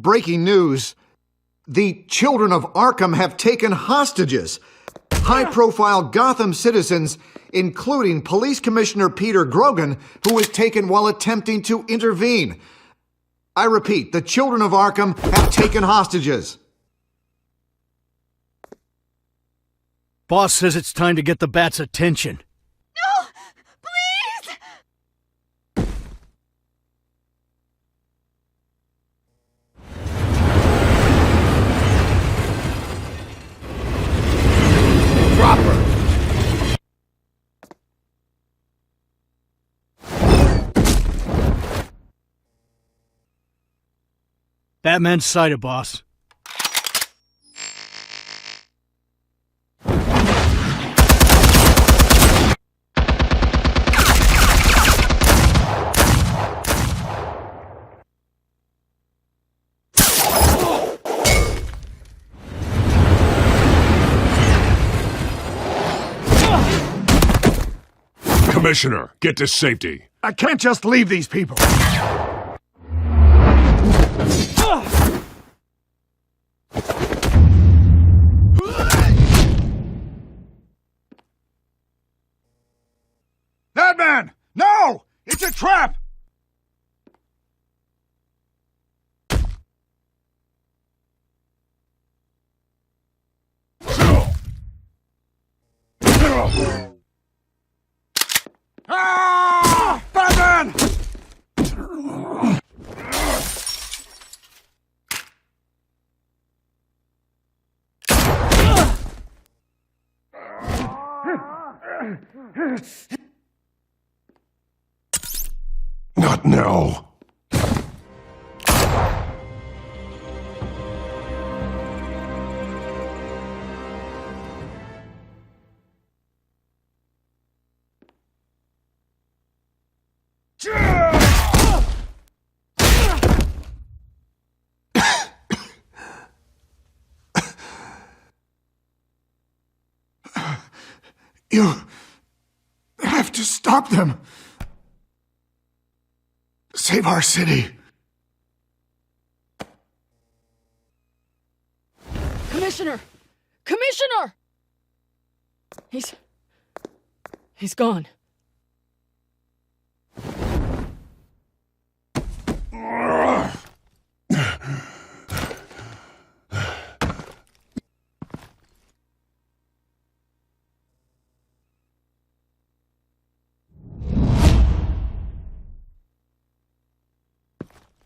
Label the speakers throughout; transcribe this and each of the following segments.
Speaker 1: breaking news. The Children of Arkham have taken hostages. High-profile Gotham citizens, including Police Commissioner Peter Grogan, who was taken while attempting to intervene. I repeat, the Children of Arkham have taken hostages.
Speaker 2: Boss says it's time to get the Bat's attention.
Speaker 3: No! Please!
Speaker 1: Drop her!
Speaker 2: Batman's sighted, boss.
Speaker 4: Commissioner, get to safety.
Speaker 5: I can't just leave these people. Batman! No! It's a trap! Ah! Batman!
Speaker 4: Not now.
Speaker 5: You have to stop them. Save our city.
Speaker 3: Commissioner! Commissioner! He's gone.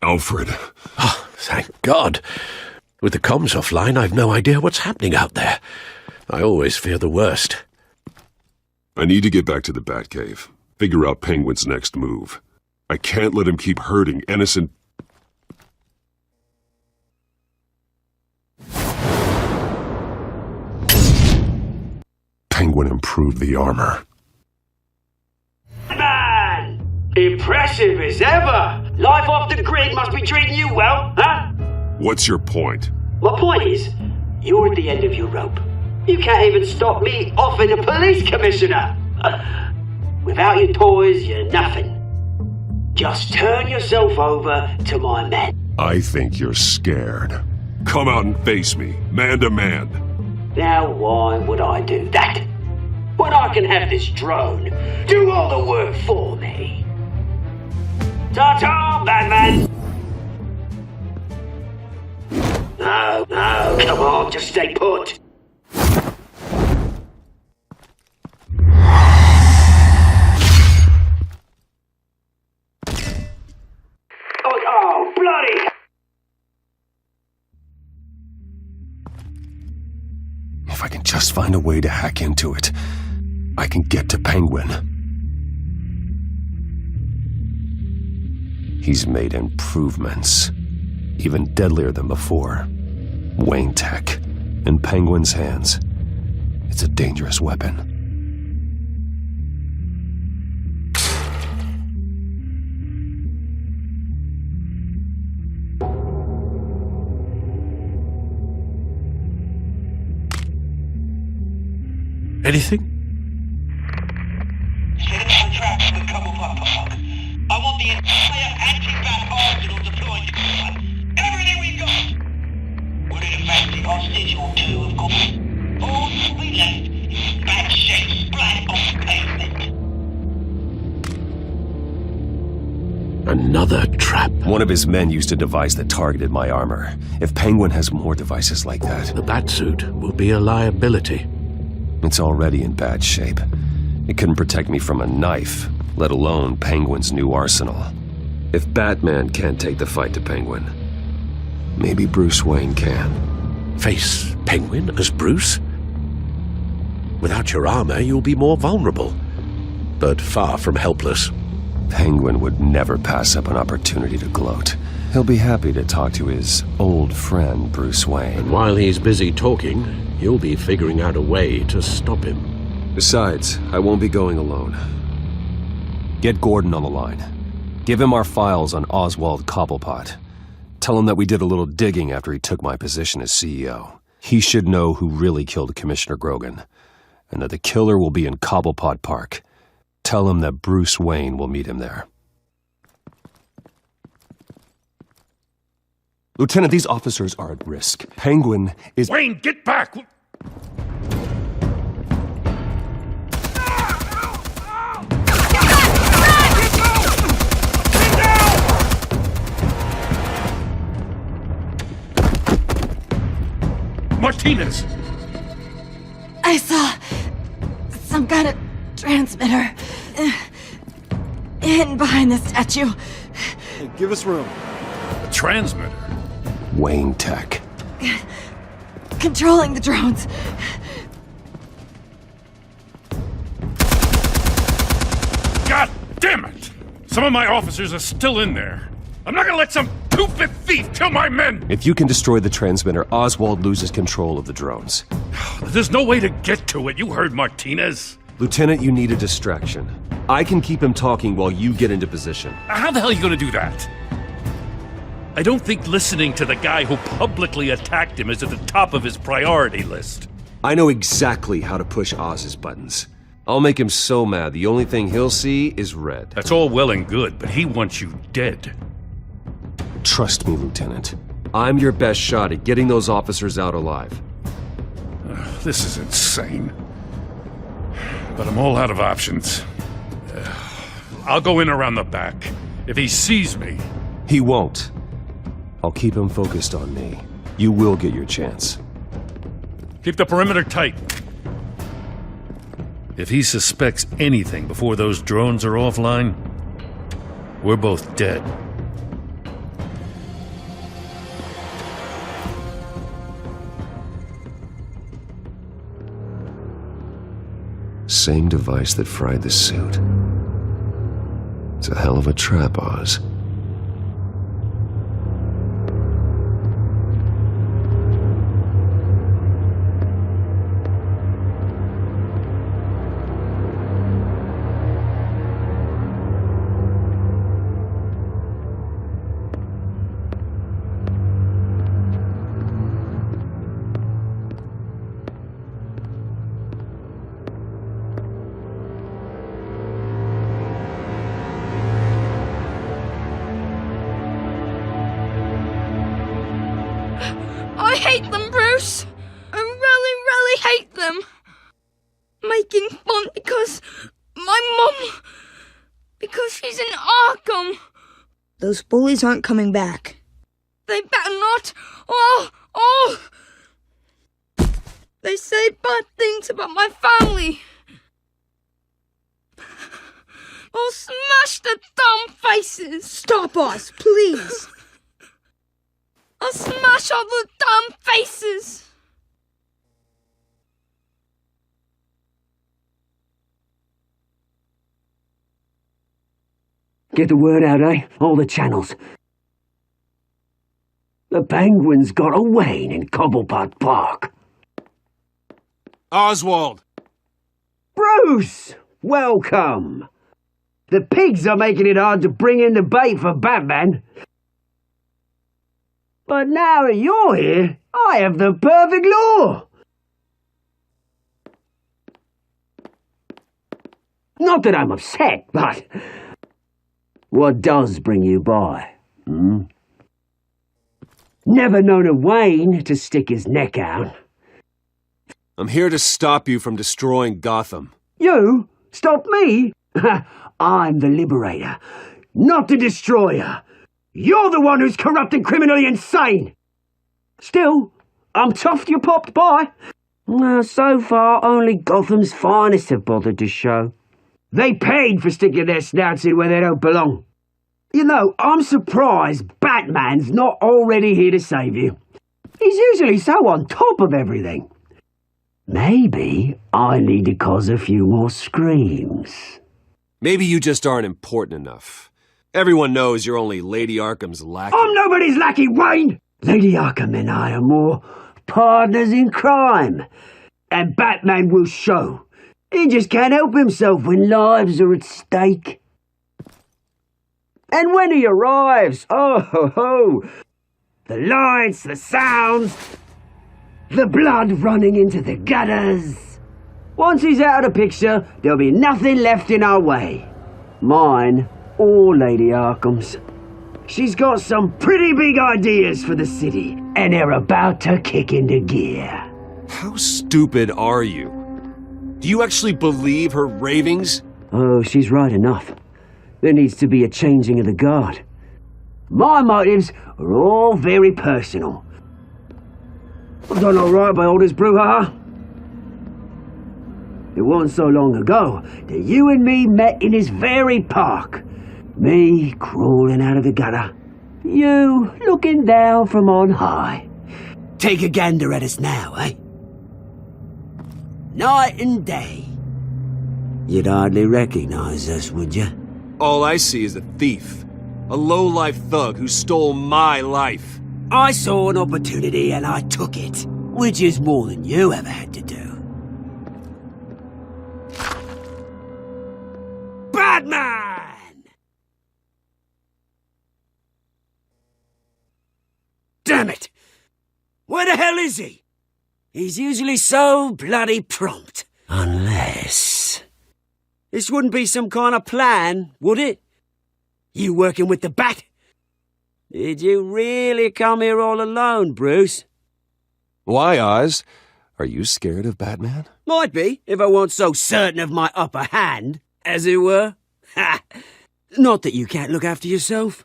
Speaker 4: Alfred.
Speaker 6: Oh, thank God. With the comms offline, I've no idea what's happening out there. I always fear the worst.
Speaker 4: I need to get back to the Batcave. Figure out Penguin's next move. I can't let him keep hurting innocent... Penguin improved the armor.
Speaker 7: Man! Impressive as ever! Life off the grid must be treating you well, huh?
Speaker 4: What's your point?
Speaker 7: My point is, you're at the end of your rope. You can't even stop me offing a police commissioner. Without your toys, you're nothing. Just turn yourself over to my men.
Speaker 4: I think you're scared. Come out and face me, man to man.
Speaker 7: Now why would I do that? When I can have this drone do all the work for me. Ta-ta, Batman! No, come on, just stay put. Oh, bloody!
Speaker 4: If I can just find a way to hack into it, I can get to Penguin. He's made improvements, even deadlier than before. Wayne Tech, in Penguin's hands. It's a dangerous weapon.
Speaker 6: Anything?
Speaker 8: Set up the traps for the Commonwealth Park. I want the entire anti-bat arsenal deployed to Gotham. Everything we've got! hostage or two, of course. All that will be left is bad shape splat on the pavement.
Speaker 6: Another trap.
Speaker 4: One of his men used a device that targeted my armor. If Penguin has more devices like that,
Speaker 6: The Batsuit will be a liability.
Speaker 4: it's already in bad shape. It couldn't protect me from a knife, let alone Penguin's new arsenal. If Batman can't take the fight to Penguin, maybe Bruce Wayne can.
Speaker 6: Face Penguin as Bruce? Without your armor, you'll be more vulnerable, but far from helpless.
Speaker 4: Penguin would never pass up an opportunity to gloat. He'll be happy to talk to his old friend, Bruce Wayne.
Speaker 6: While he's busy talking, you'll be figuring out a way to stop him.
Speaker 4: Besides, I won't be going alone. Get Gordon on the line. Give him our files on Oswald Cobblepot. Tell him that we did a little digging after he took my position as CEO. He should know who really killed Commissioner Grogan, and that the killer will be in Cobblepot Park. Tell him that Bruce Wayne will meet him there. Lieutenant, these officers are at risk. Penguin is—
Speaker 9: Wayne, get back! Martinez!
Speaker 3: I saw some kind of transmitter hidden behind the statue.
Speaker 2: Hey, give us room.
Speaker 9: A transmitter?
Speaker 4: Wayne Tech.
Speaker 3: Controlling the drones.
Speaker 9: God damn it! Some of my officers are still in there. I'm not gonna let some stupid thief kill my men!
Speaker 4: If you can destroy the transmitter, Oswald loses control of the drones.
Speaker 9: There's no way to get to it. You heard Martinez.
Speaker 4: Lieutenant, you need a distraction. I can keep him talking while you get into position.
Speaker 9: How the hell are you gonna do that? I don't think listening to the guy who publicly attacked him is at the top of his priority list.
Speaker 4: I know exactly how to push Oz's buttons. I'll make him so mad the only thing he'll see is red.
Speaker 9: That's all well and good, but he wants you dead.
Speaker 4: Trust me, Lieutenant. I'm your best shot at getting those officers out alive.
Speaker 9: This is insane. But I'm all out of options. I'll go in around the back. If he sees me...
Speaker 4: He won't. I'll keep him focused on me. You will get your chance.
Speaker 9: Keep the perimeter tight. If he suspects anything before those drones are offline, we're both dead.
Speaker 4: Same device that fried the suit. It's a hell of a trap, Oz.
Speaker 3: I hate them, Bruce. I really hate them. Making fun because my mum... because she's in Arkham.
Speaker 10: Those bullies aren't coming back.
Speaker 3: They better not. They say bad things about my family. I'll smash the dumb faces.
Speaker 10: Stop us, please.
Speaker 3: I'll smash all the dumb faces.
Speaker 7: Get the word out, eh? All the channels. The Penguin's got a Wayne in Cobblepot Park.
Speaker 2: Oswald!
Speaker 7: Bruce! Welcome! The pigs are making it hard to bring in the bait for Batman. But now that you're here, I have the perfect lure. Not that I'm upset, but... what does bring you by? Never known a Wayne to stick his neck out.
Speaker 4: I'm here to stop you from destroying Gotham.
Speaker 7: You? Stop me? I'm the liberator, not the destroyer. You're the one who's corrupt and criminally insane. Still, I'm tough you popped by. So far, only Gotham's finest have bothered to show. They paid for sticking their snouts in where they don't belong. You know, I'm surprised Batman's not already here to save you. He's usually so on top of everything. Maybe I need to cause a few more screams.
Speaker 4: Maybe you just aren't important enough. Everyone knows you're only Lady Arkham's lackey.
Speaker 7: I'm nobody's lackey, Wayne! Lady Arkham and I are more partners in crime. And Batman will show. He just can't help himself when lives are at stake. And when he arrives, oh ho ho! The lights, the sounds, the blood running into the gutters. Once he's out of the picture, there'll be nothing left in our way. Mine or Lady Arkham's. She's got some pretty big ideas for the city, and they're about to kick into gear.
Speaker 4: How stupid are you? Do you actually believe her ravings?
Speaker 7: Oh, she's right enough. There needs to be a changing of the guard. My motives are all very personal. I've done all right by all this brouhaha. It wasn't so long ago that you and me met in this very park. Me crawling out of the gutter. You looking down from on high. Take a gander at us now, eh? Night and day. You'd hardly recognize us, would you?
Speaker 4: All I see is a thief. A low-life thug who stole my life.
Speaker 7: I saw an opportunity and I took it, which is more than you ever had to do. Batman! Damn it! Where the hell is he? He's usually so bloody prompt. Unless... This wouldn't be some kind of plan, would it? You working with the Bat? Did you really come here all alone, Bruce?
Speaker 4: Why, Oz? Are you scared of Batman?
Speaker 7: Might be, if I weren't so certain of my upper hand, as it were. Ha! Not that you can't look after yourself.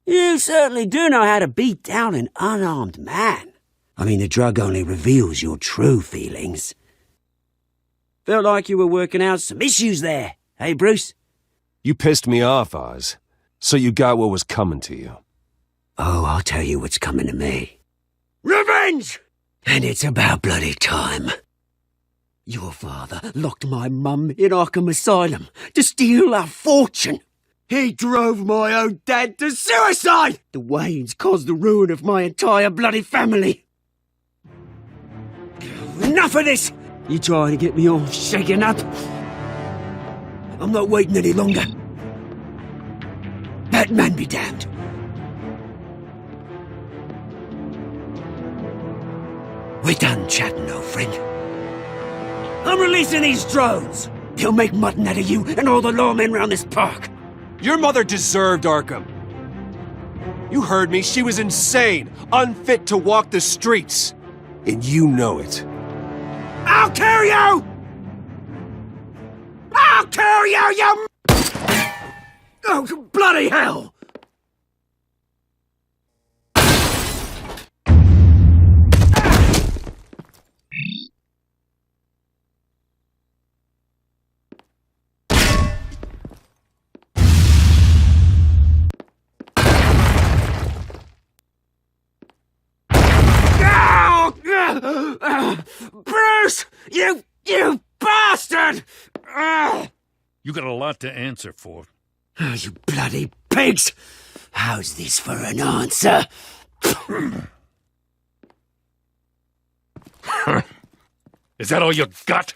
Speaker 7: You certainly do know how to beat down an unarmed man. I mean, the drug only reveals your true feelings. Felt like you were working out some issues there, hey, Bruce?
Speaker 4: You pissed me off, Oz. So you got what was coming to you.
Speaker 7: Oh, I'll tell you what's coming to me. Revenge! And it's about bloody time. Your father locked my mum in Arkham Asylum to steal our fortune. He drove my own dad to suicide! The Waynes caused the ruin of my entire bloody family. Enough of this! You trying to get me all shaken up? I'm not waiting any longer. Batman be damned. We're done chatting, old friend. I'm releasing these drones. He'll make mutton out of you and all the lawmen round this park.
Speaker 4: Your mother deserved Arkham. You heard me. She was insane, unfit to walk the streets. And you know it.
Speaker 7: I'll kill you! I'll kill you, you... Oh, bloody hell! Bruce! You bastard!
Speaker 9: You got a lot to answer for.
Speaker 7: Oh, you bloody pigs! How's this for an answer?
Speaker 9: Is that all you got?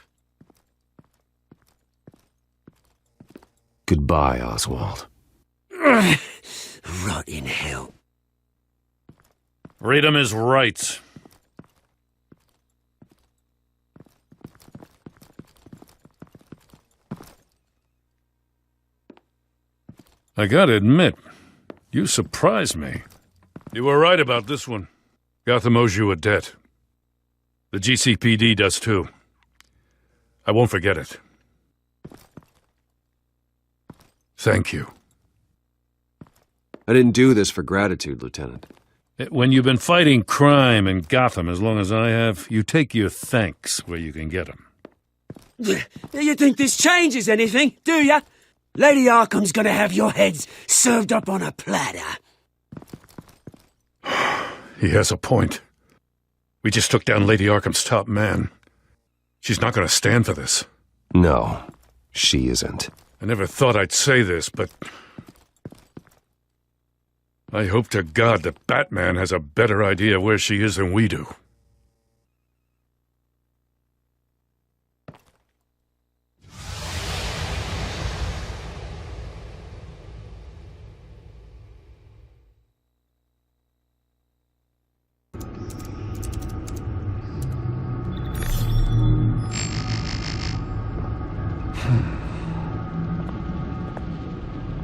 Speaker 4: Goodbye, Oswald.
Speaker 7: Rot in hell.
Speaker 9: Freedom is right. I gotta admit, you surprised me. You were right about this one. Gotham owes you a debt. The GCPD does too. I won't forget it. Thank you.
Speaker 4: I didn't do this for gratitude, Lieutenant.
Speaker 9: When you've been fighting crime in Gotham as long as I have, you take your thanks where you can get them.
Speaker 7: You think this changes anything, do ya? Lady Arkham's gonna have your heads served up on a platter.
Speaker 9: He has a point. We just took down Lady Arkham's top man. She's not gonna stand for this.
Speaker 4: No, she isn't.
Speaker 9: I never thought I'd say this, but I hope to God that Batman has a better idea where she is than we do.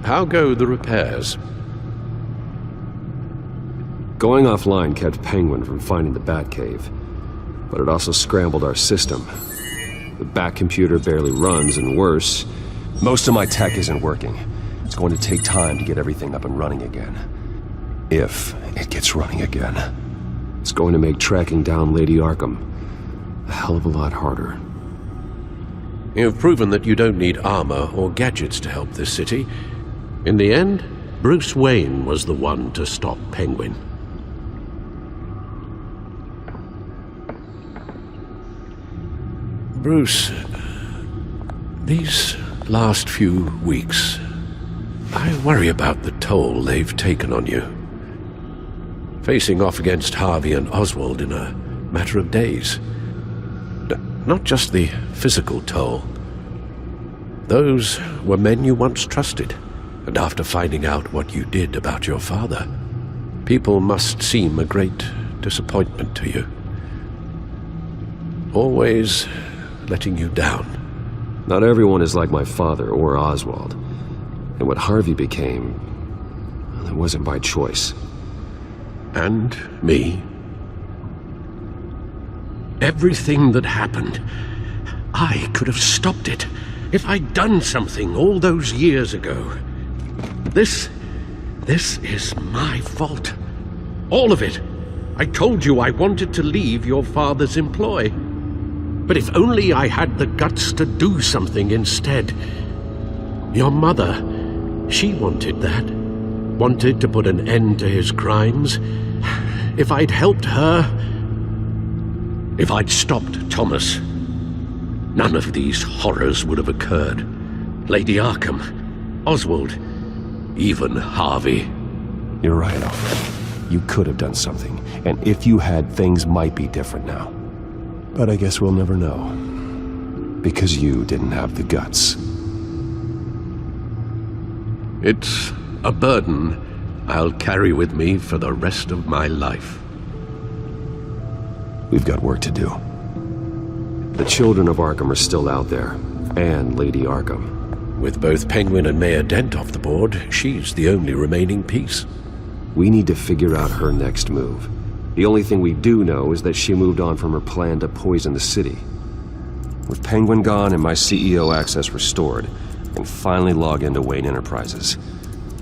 Speaker 6: How go the repairs?
Speaker 4: Going offline kept Penguin from finding the Batcave, but it also scrambled our system. The Bat computer barely runs, and worse, most of my tech isn't working. It's going to take time to get everything up and running again. If it gets running again. It's going to make tracking down Lady Arkham a hell of a lot harder.
Speaker 6: You've proven that you don't need armor or gadgets to help this city. In the end, Bruce Wayne was the one to stop Penguin. Bruce, these last few weeks, I worry about the toll they've taken on you. Facing off against Harvey and Oswald in a matter of days. Not just the physical toll. Those were men you once trusted, and after finding out what you did about your father, people must seem a great disappointment to you. Always letting you down.
Speaker 4: Not everyone is like my father or Oswald. And what Harvey became, well, it wasn't by choice.
Speaker 6: And me. Everything that happened, I could have stopped it if I'd done something all those years ago. This is my fault. All of it. I told you I wanted to leave your father's employ. But if only I had the guts to do something instead. Your mother, she wanted that. Wanted to put an end to his crimes. If I'd helped her, if I'd stopped Thomas, none of these horrors would have occurred. Lady Arkham, Oswald, even Harvey.
Speaker 4: You're right, Alfred. You could have done something, and if you had, things might be different now. But I guess we'll never know. Because you didn't have the guts.
Speaker 6: It's a burden I'll carry with me for the rest of my life.
Speaker 4: We've got work to do. The Children of Arkham are still out there, and Lady Arkham.
Speaker 6: With both Penguin and Mayor Dent off the board, she's the only remaining piece.
Speaker 4: We need to figure out her next move. The only thing we do know is that she moved on from her plan to poison the city. With Penguin gone and my CEO access restored, I can finally log into Wayne Enterprises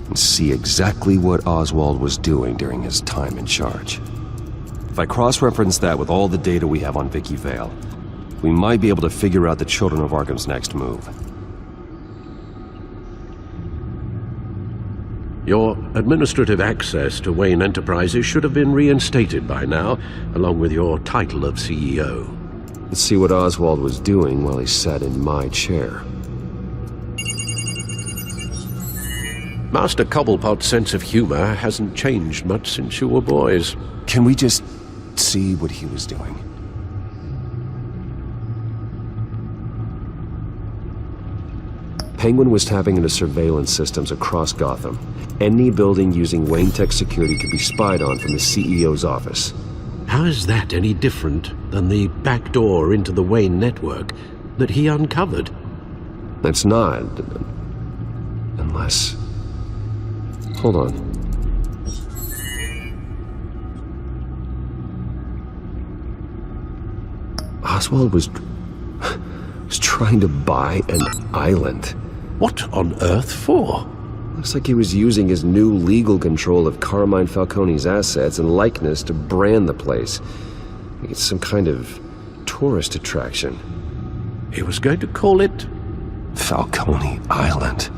Speaker 4: and see exactly what Oswald was doing during his time in charge. If I cross-reference that with all the data we have on Vicky Vale, we might be able to figure out the Children of Arkham's next move.
Speaker 6: Your administrative access to Wayne Enterprises should have been reinstated by now, along with your title of CEO.
Speaker 4: Let's see what Oswald was doing while he sat in my chair.
Speaker 6: Master Cobblepot's sense of humor hasn't changed much since you were boys.
Speaker 4: Can we just see what he was doing? Penguin was tapping into surveillance systems across Gotham. Any building using Wayne Tech security could be spied on from the CEO's office.
Speaker 6: How is that any different than the back door into the Wayne network that he uncovered?
Speaker 4: That's not. Unless... Hold on. Oswald was trying to buy an island.
Speaker 6: What on earth for?
Speaker 4: Looks like he was using his new legal control of Carmine Falcone's assets and likeness to brand the place. It's some kind of tourist attraction.
Speaker 6: He was going to call it
Speaker 4: Falcone Island.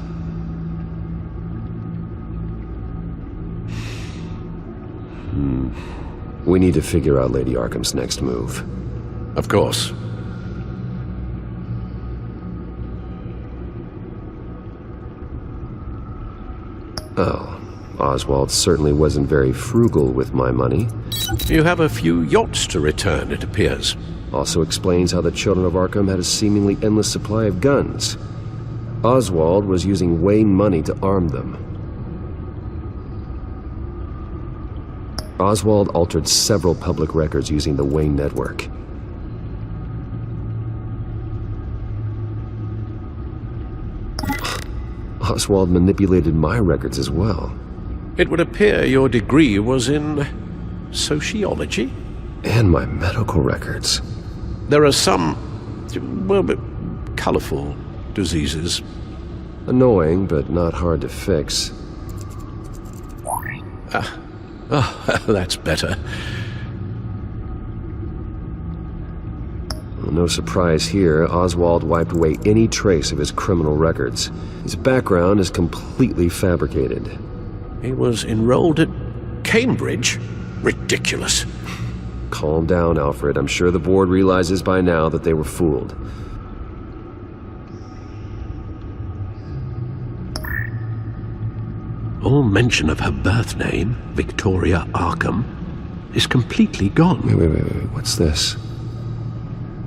Speaker 4: We need to figure out Lady Arkham's next move.
Speaker 6: Of course.
Speaker 4: Oh, Oswald certainly wasn't very frugal with my money.
Speaker 6: You have a few yachts to return, it appears.
Speaker 4: Also explains how the Children of Arkham had a seemingly endless supply of guns. Oswald was using Wayne money to arm them. Oswald altered several public records using the Wayne network. Oswald manipulated my records as well.
Speaker 6: It would appear your degree was in sociology?
Speaker 4: And my medical records.
Speaker 6: There are some, well, colorful diseases.
Speaker 4: Annoying, but not hard to fix.
Speaker 6: Oh, that's better.
Speaker 4: Well, no surprise here, Oswald wiped away any trace of his criminal records. His background is completely fabricated.
Speaker 6: He was enrolled at Cambridge? Ridiculous.
Speaker 4: Calm down, Alfred. I'm sure the board realizes by now that they were fooled.
Speaker 6: All mention of her birth name, Victoria Arkham, is completely gone.
Speaker 4: Wait. What's this?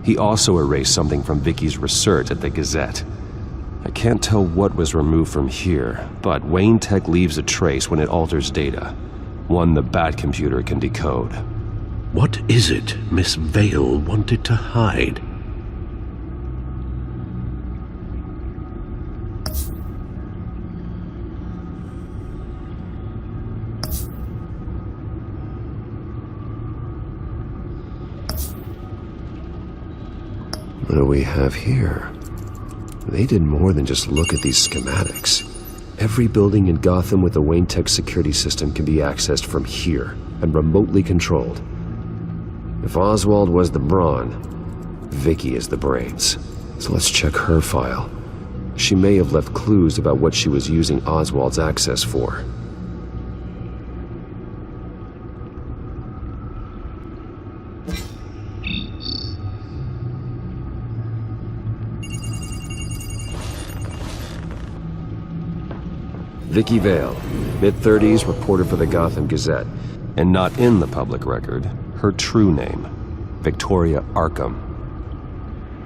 Speaker 4: He also erased something from Vicky's research at the Gazette. I can't tell what was removed from here, but Wayne Tech leaves a trace when it alters data. One the Bat computer can decode.
Speaker 6: What is it Miss Vale wanted to hide?
Speaker 4: What do we have here? They did more than just look at these schematics. Every building in Gotham with the Wayne Tech security system can be accessed from here and remotely controlled. If Oswald was the brawn, Vicky is the brains. So let's check her file. She may have left clues about what she was using Oswald's access for. Vicky Vale, mid-30s, reporter for the Gotham Gazette. And not in the public record, her true name, Victoria Arkham.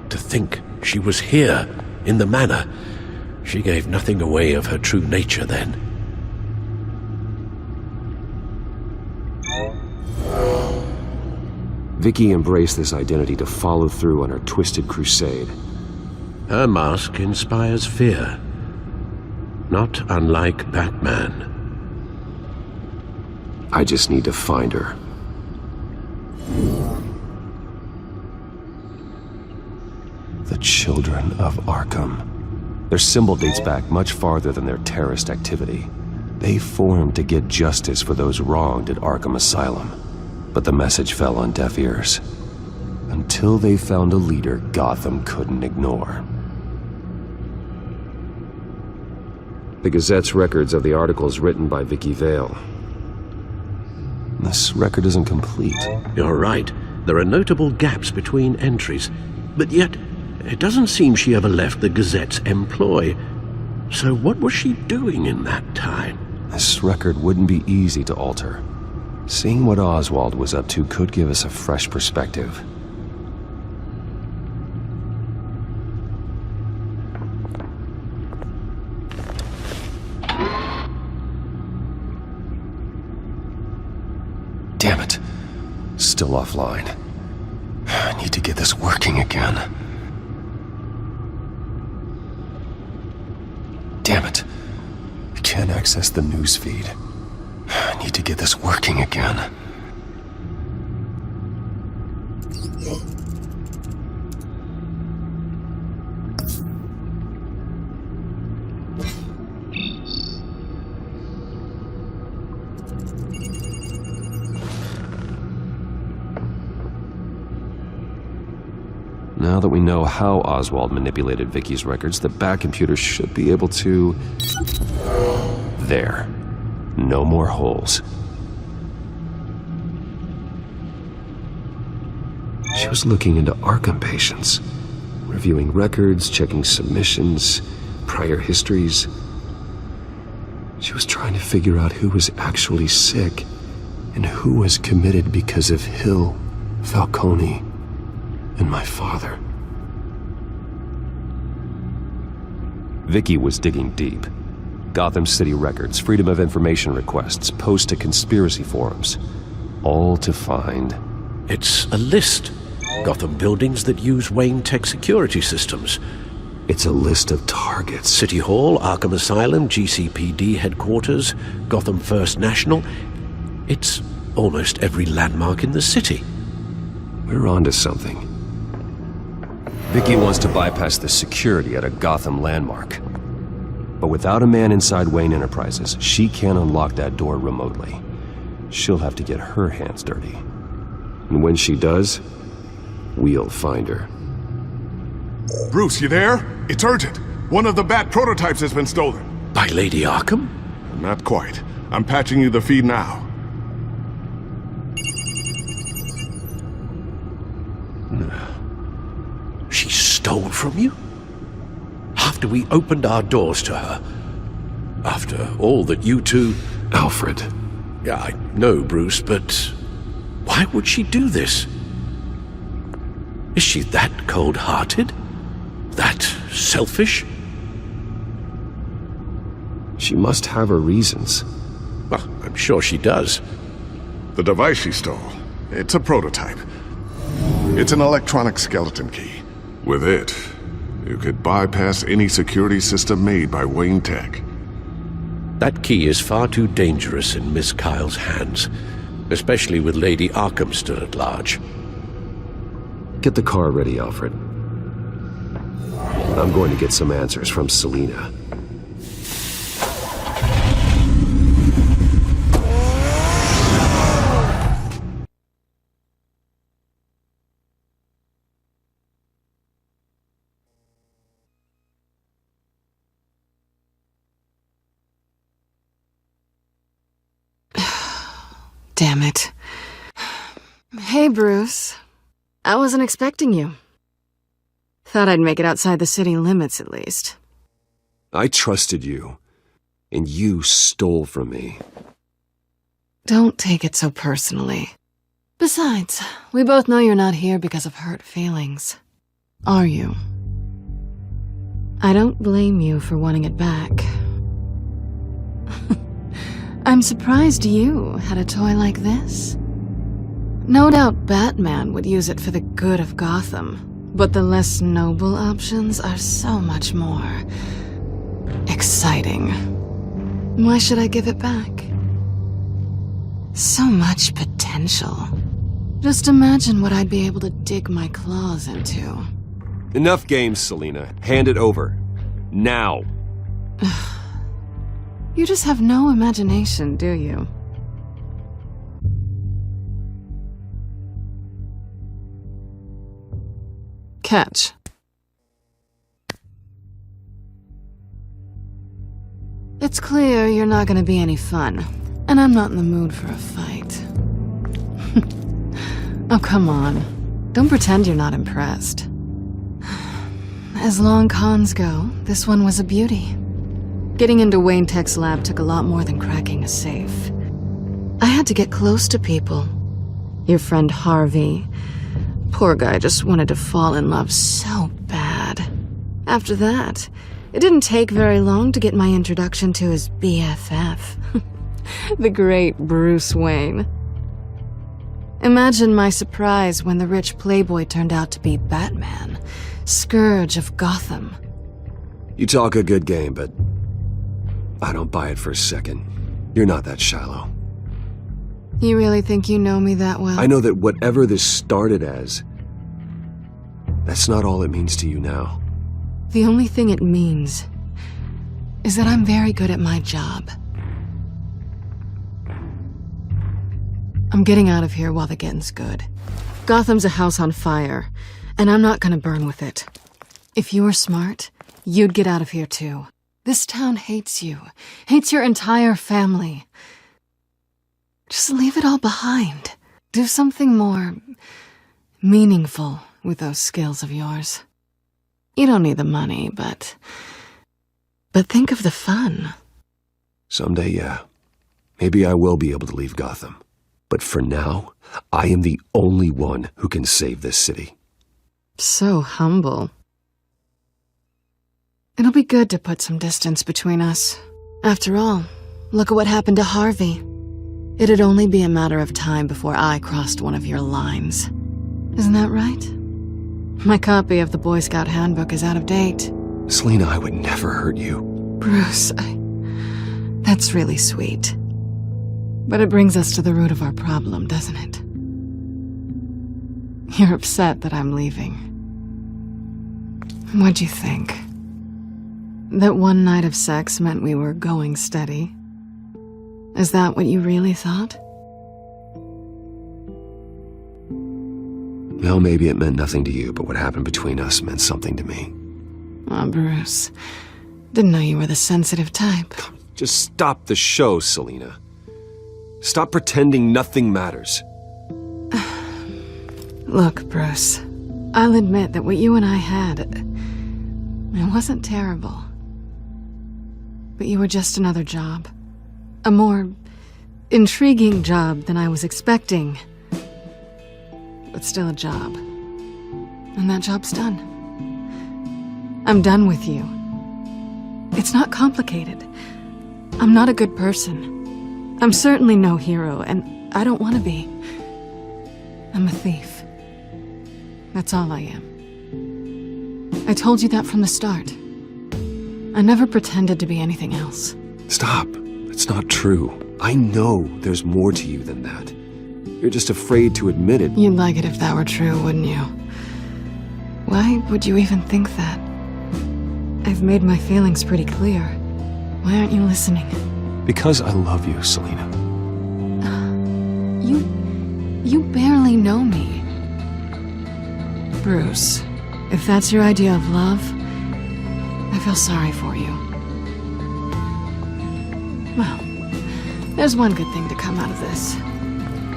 Speaker 6: To think she was here, in the manor. She gave nothing away of her true nature then.
Speaker 4: Vicky embraced this identity to follow through on her twisted crusade.
Speaker 6: Her mask inspires fear. Not unlike Batman.
Speaker 4: I just need to find her. The Children of Arkham. Their symbol dates back much farther than their terrorist activity. They formed to get justice for those wronged at Arkham Asylum. But the message fell on deaf ears. Until they found a leader Gotham couldn't ignore. The Gazette's records of the articles written by Vicky Vale. This record isn't complete.
Speaker 6: You're right. There are notable gaps between entries. But yet, it doesn't seem she ever left the Gazette's employ. So what was she doing in that time?
Speaker 4: This record wouldn't be easy to alter. Seeing what Oswald was up to could give us a fresh perspective. Damn it. Still offline. I need to get this working again. Damn it. I can't access the news feed. I need to get this working again. Now that we know how Oswald manipulated Vicky's records, the Bat computer should be able to... There. No more holes. She was looking into Arkham patients, reviewing records, checking submissions, prior histories. She was trying to figure out who was actually sick and who was committed because of Hill, Falcone, and my father. Vicky was digging deep. Gotham City records, Freedom of Information requests, posts to conspiracy forums. All to find...
Speaker 6: It's a list. Gotham buildings that use Wayne Tech security systems.
Speaker 4: It's a list of targets.
Speaker 6: City Hall, Arkham Asylum, GCPD headquarters, Gotham First National. It's almost every landmark in the city.
Speaker 4: We're onto something. Vicky wants to bypass the security at a Gotham landmark. But without a man inside Wayne Enterprises, she can't unlock that door remotely. She'll have to get her hands dirty. And when she does, we'll find her.
Speaker 5: Bruce, you there? It's urgent. One of the Bat prototypes has been stolen.
Speaker 6: By Lady Arkham?
Speaker 5: Not quite. I'm patching you the feed now.
Speaker 6: She stole from you? After we opened our doors to her? After all that you two...
Speaker 4: Alfred.
Speaker 6: Yeah, I know, Bruce, but why would she do this? Is she that cold-hearted? That selfish?
Speaker 4: She must have her reasons.
Speaker 6: Well, I'm sure she does.
Speaker 5: The device she stole, it's a prototype. It's an electronic skeleton key. With it, you could bypass any security system made by Wayne Tech.
Speaker 6: That key is far too dangerous in Miss Kyle's hands, especially with Lady Arkham still at large.
Speaker 4: Get the car ready, Alfred. I'm going to get some answers from Selena.
Speaker 11: Damn it. Hey, Bruce. I wasn't expecting you. Thought I'd make it outside the city limits, at least.
Speaker 4: I trusted you, and you stole from me.
Speaker 11: Don't take it so personally. Besides, we both know you're not here because of hurt feelings. Are you? I don't blame you for wanting it back. I'm surprised you had a toy like this. No doubt Batman would use it for the good of Gotham, but the less noble options are so much more exciting. Why should I give it back? So much potential. Just imagine what I'd be able to dig my claws into.
Speaker 4: Enough games, Selena. Hand it over. Now.
Speaker 11: You just have no imagination, do you? Catch. It's clear you're not gonna be any fun, and I'm not in the mood for a fight. Oh, come on. Don't pretend you're not impressed. As long cons go, this one was a beauty. Getting into Wayne Tech's lab took a lot more than cracking a safe. I had to get close to people. Your friend Harvey. Poor guy just wanted to fall in love so bad. After that, it didn't take very long to get my introduction to his BFF. The great Bruce Wayne. Imagine my surprise when the rich playboy turned out to be Batman, Scourge of Gotham.
Speaker 4: You talk a good game, but I don't buy it for a second. You're not that shallow.
Speaker 11: You really think you know me that well?
Speaker 4: I know that whatever this started as, that's not all it means to you now.
Speaker 11: The only thing it means is that I'm very good at my job. I'm getting out of here while the getting's good. Gotham's a house on fire, and I'm not gonna burn with it. If you were smart, you'd get out of here too. This town hates you, hates your entire family. Just leave it all behind. Do something more meaningful with those skills of yours. You don't need the money, but think of the fun.
Speaker 4: Someday, yeah. Maybe I will be able to leave Gotham. But for now, I am the only one who can save this city.
Speaker 11: So humble. It'll be good to put some distance between us. After all, look at what happened to Harvey. It'd only be a matter of time before I crossed one of your lines. Isn't that right? My copy of the Boy Scout Handbook is out of date.
Speaker 4: Selena, I would never hurt you.
Speaker 11: Bruce, that's really sweet. But it brings us to the root of our problem, doesn't it? You're upset that I'm leaving. What'd you think? That one night of sex meant we were going steady? Is that what you really thought?
Speaker 4: Well, maybe it meant nothing to you, but what happened between us meant something to me.
Speaker 11: Oh, Bruce. Didn't know you were the sensitive type.
Speaker 4: Just stop the show, Selena. Stop pretending nothing matters.
Speaker 11: Look, Bruce. I'll admit that what you and I had, it wasn't terrible. But you were just another job. A more intriguing job than I was expecting. But still a job. And that job's done. I'm done with you. It's not complicated. I'm not a good person. I'm certainly no hero, and I don't want to be. I'm a thief. That's all I am. I told you that from the start. I never pretended to be anything else.
Speaker 4: Stop. It's not true. I know there's more to you than that. You're just afraid to admit it.
Speaker 11: You'd like it if that were true, wouldn't you? Why would you even think that? I've made my feelings pretty clear. Why aren't you listening?
Speaker 4: Because I love you, Selena.
Speaker 11: You barely know me. Bruce, if that's your idea of love, I feel sorry for you. Well, there's one good thing to come out of this.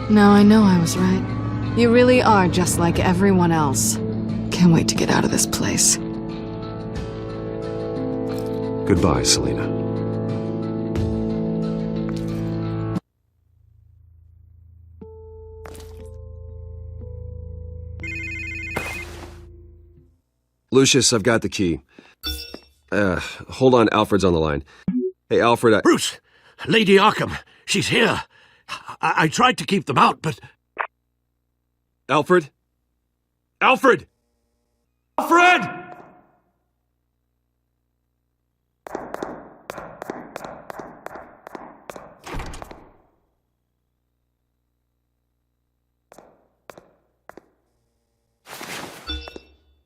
Speaker 11: Now I know I was right. You really are just like everyone else. Can't wait to get out of this place.
Speaker 4: Goodbye, Selena. Lucius, I've got the key. Hold on, Alfred's on the line. Hey, Alfred,
Speaker 6: Bruce! Lady Arkham! She's here! I tried to keep them out, but...
Speaker 4: Alfred? Alfred! Alfred!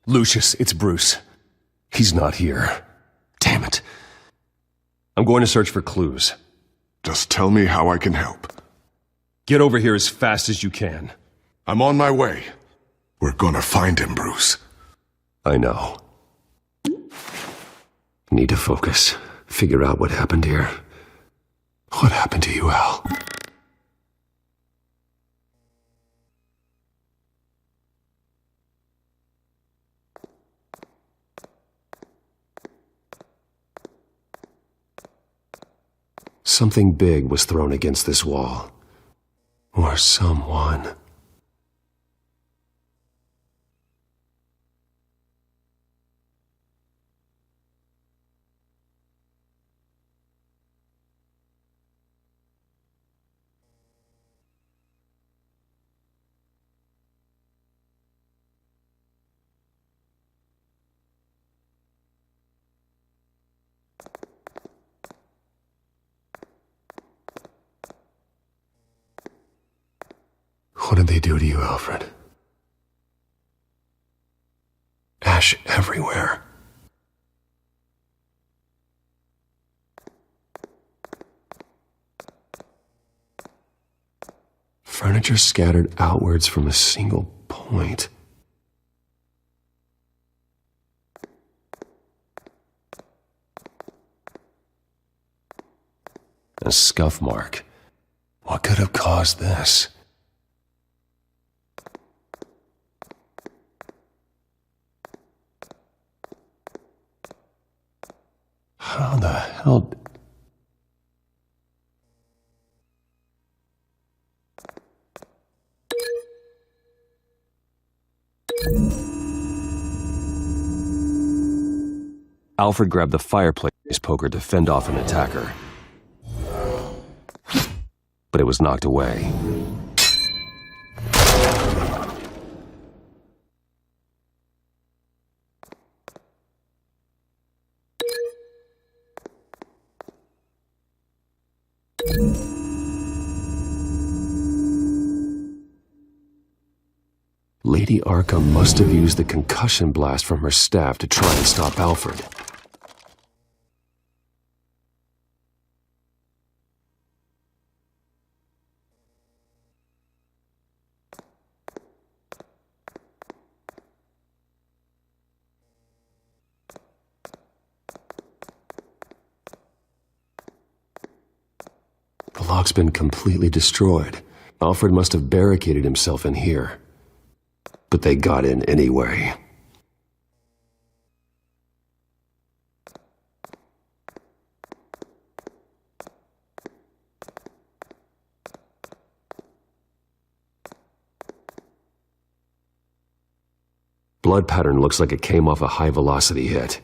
Speaker 4: Lucius, it's Bruce. He's not here. Damn it. I'm going to search for clues.
Speaker 5: Just tell me how I can help.
Speaker 4: Get over here as fast as you can.
Speaker 5: I'm on my way. We're gonna find him, Bruce.
Speaker 4: I know. Need to focus. Figure out what happened here. What happened to you, Al? Something big was thrown against this wall. Or someone. What did they do to you, Alfred? Ash everywhere. Furniture scattered outwards from a single point. A scuff mark. What could have caused this? How the hell... Alfred grabbed the fireplace poker to fend off an attacker. But it was knocked away. Lady Arkham must have used the concussion blast from her staff to try and stop Alfred. The lock's been completely destroyed. Alfred must have barricaded himself in here. But they got in anyway. Blood pattern looks like it came off a high-velocity hit.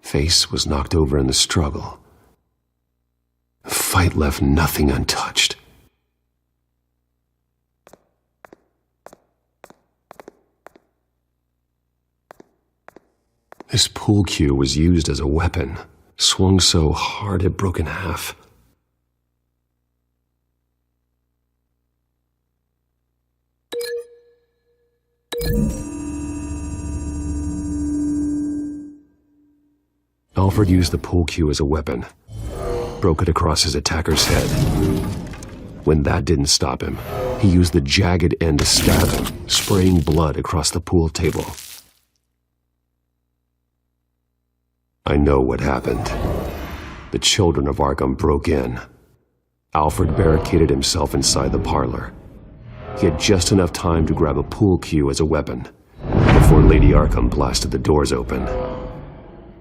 Speaker 4: Face was knocked over in the struggle. The fight left nothing untouched. This pool cue was used as a weapon, swung so hard it broke in half. Alfred used the pool cue as a weapon, broke it across his attacker's head. When that didn't stop him, he used the jagged end to stab him, spraying blood across the pool table. I know what happened. The Children of Arkham broke in. Alfred barricaded himself inside the parlor. He had just enough time to grab a pool cue as a weapon before Lady Arkham blasted the doors open.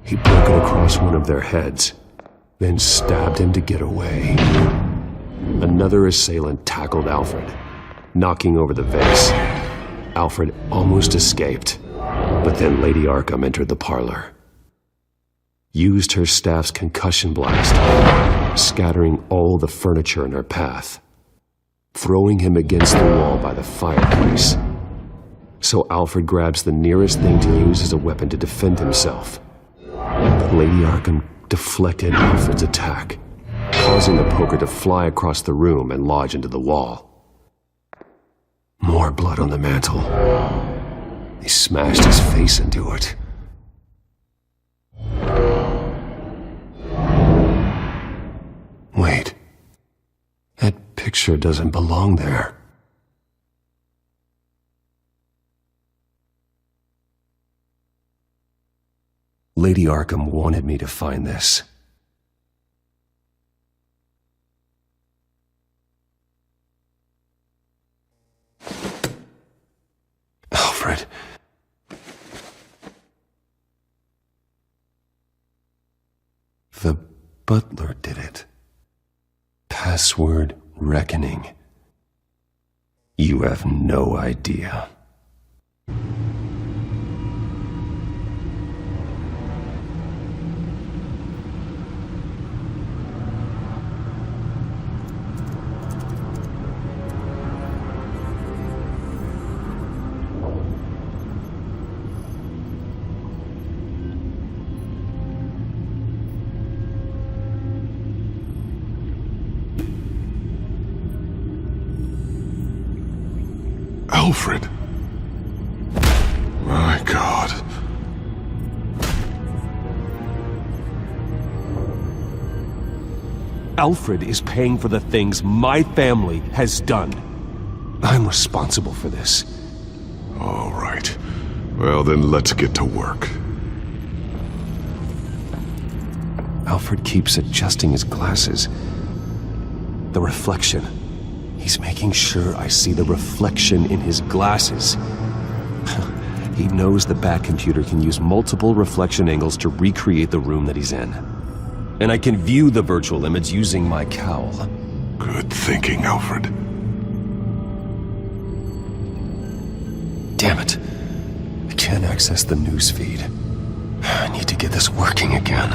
Speaker 4: He broke it across one of their heads, then stabbed him to get away. Another assailant tackled Alfred, knocking over the vase. Alfred almost escaped, but then Lady Arkham entered the parlor. Used her staff's concussion blast, scattering all the furniture in her path, throwing him against the wall by the fireplace. So Alfred grabs the nearest thing to use as a weapon to defend himself. But Lady Arkham deflected Alfred's attack, causing the poker to fly across the room and lodge into the wall. More blood on the mantel. He smashed his face into it. Wait. That picture doesn't belong there. Lady Arkham wanted me to find this. Alfred. The butler did it. Password reckoning. You have no idea.
Speaker 5: Alfred. My God.
Speaker 4: Alfred is paying for the things my family has done. I'm responsible for this.
Speaker 5: All right. Well, then let's get to work.
Speaker 4: Alfred keeps adjusting his glasses. The reflection. He's making sure I see the reflection in his glasses. He knows the Bat-computer can use multiple reflection angles to recreate the room that he's in. And I can view the virtual image using my cowl.
Speaker 5: Good thinking, Alfred.
Speaker 4: Damn it. I can't access the news feed. I need to get this working again.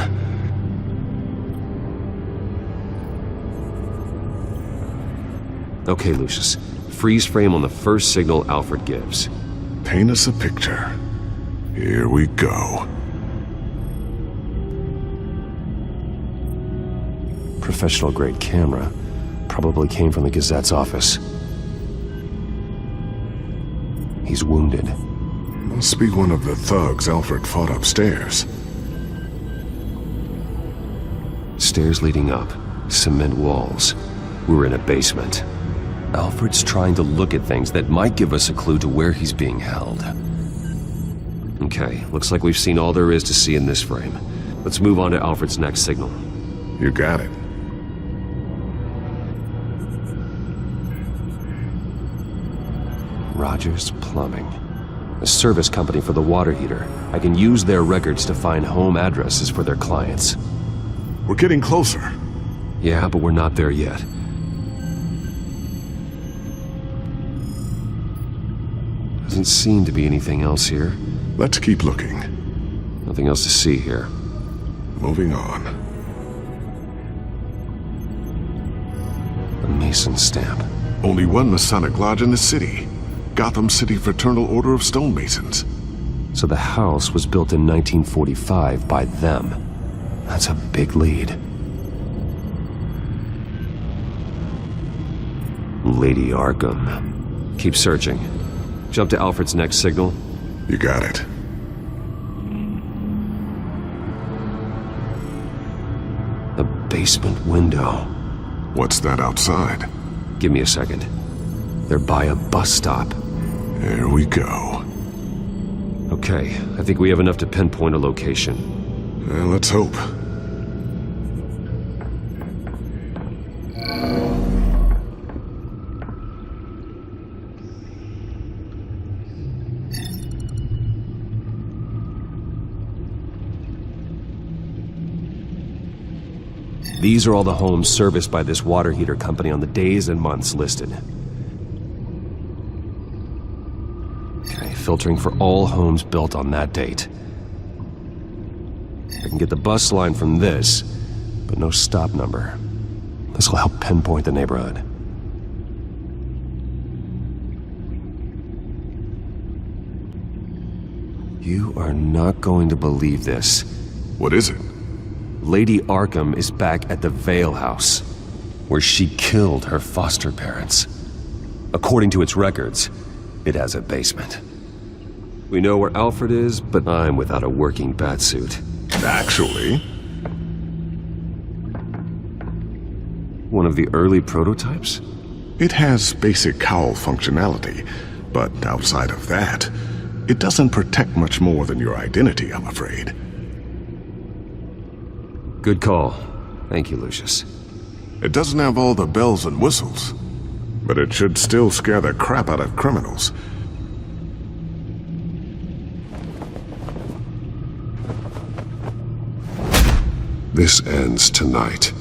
Speaker 4: Okay, Lucius. Freeze frame on the first signal Alfred gives.
Speaker 5: Paint us a picture. Here we go.
Speaker 4: Professional-grade camera. Probably came from the Gazette's office. He's wounded.
Speaker 5: Must be one of the thugs Alfred fought upstairs.
Speaker 4: Stairs leading up. Cement walls. We're in a basement. Alfred's trying to look at things that might give us a clue to where he's being held. Okay, looks like we've seen all there is to see in this frame. Let's move on to Alfred's next signal.
Speaker 5: You got it.
Speaker 4: Rogers Plumbing. A service company for the water heater. I can use their records to find home addresses for their clients.
Speaker 5: We're getting closer.
Speaker 4: Yeah, but we're not there yet. Doesn't seem to be anything else here.
Speaker 5: Let's keep looking.
Speaker 4: Nothing else to see here.
Speaker 5: Moving on.
Speaker 4: A Mason stamp.
Speaker 5: Only one Masonic lodge in the city. Gotham City Fraternal Order of Stonemasons.
Speaker 4: So the house was built in 1945 by them. That's a big lead. Lady Arkham. Keep searching. Jump to Alfred's next signal.
Speaker 5: You got it.
Speaker 4: The basement window.
Speaker 5: What's that outside?
Speaker 4: Give me a second. They're by a bus stop.
Speaker 5: There we go.
Speaker 4: Okay, I think we have enough to pinpoint a location.
Speaker 5: Let's hope.
Speaker 4: These are all the homes serviced by this water heater company on the days and months listed. Okay, filtering for all homes built on that date. I can get the bus line from this, but no stop number. This will help pinpoint the neighborhood. You are not going to believe this.
Speaker 5: What is it?
Speaker 4: Lady Arkham is back at the Vale House, where she killed her foster parents. According to its records, it has a basement. We know where Alfred is, but I'm without a working batsuit.
Speaker 5: Actually,
Speaker 4: One of the early prototypes?
Speaker 5: it has basic cowl functionality, but outside of that, it doesn't protect much more than your identity, I'm afraid.
Speaker 4: Good call. Thank you, Lucius.
Speaker 5: It doesn't have all the bells and whistles, but it should still scare the crap out of criminals. This ends tonight.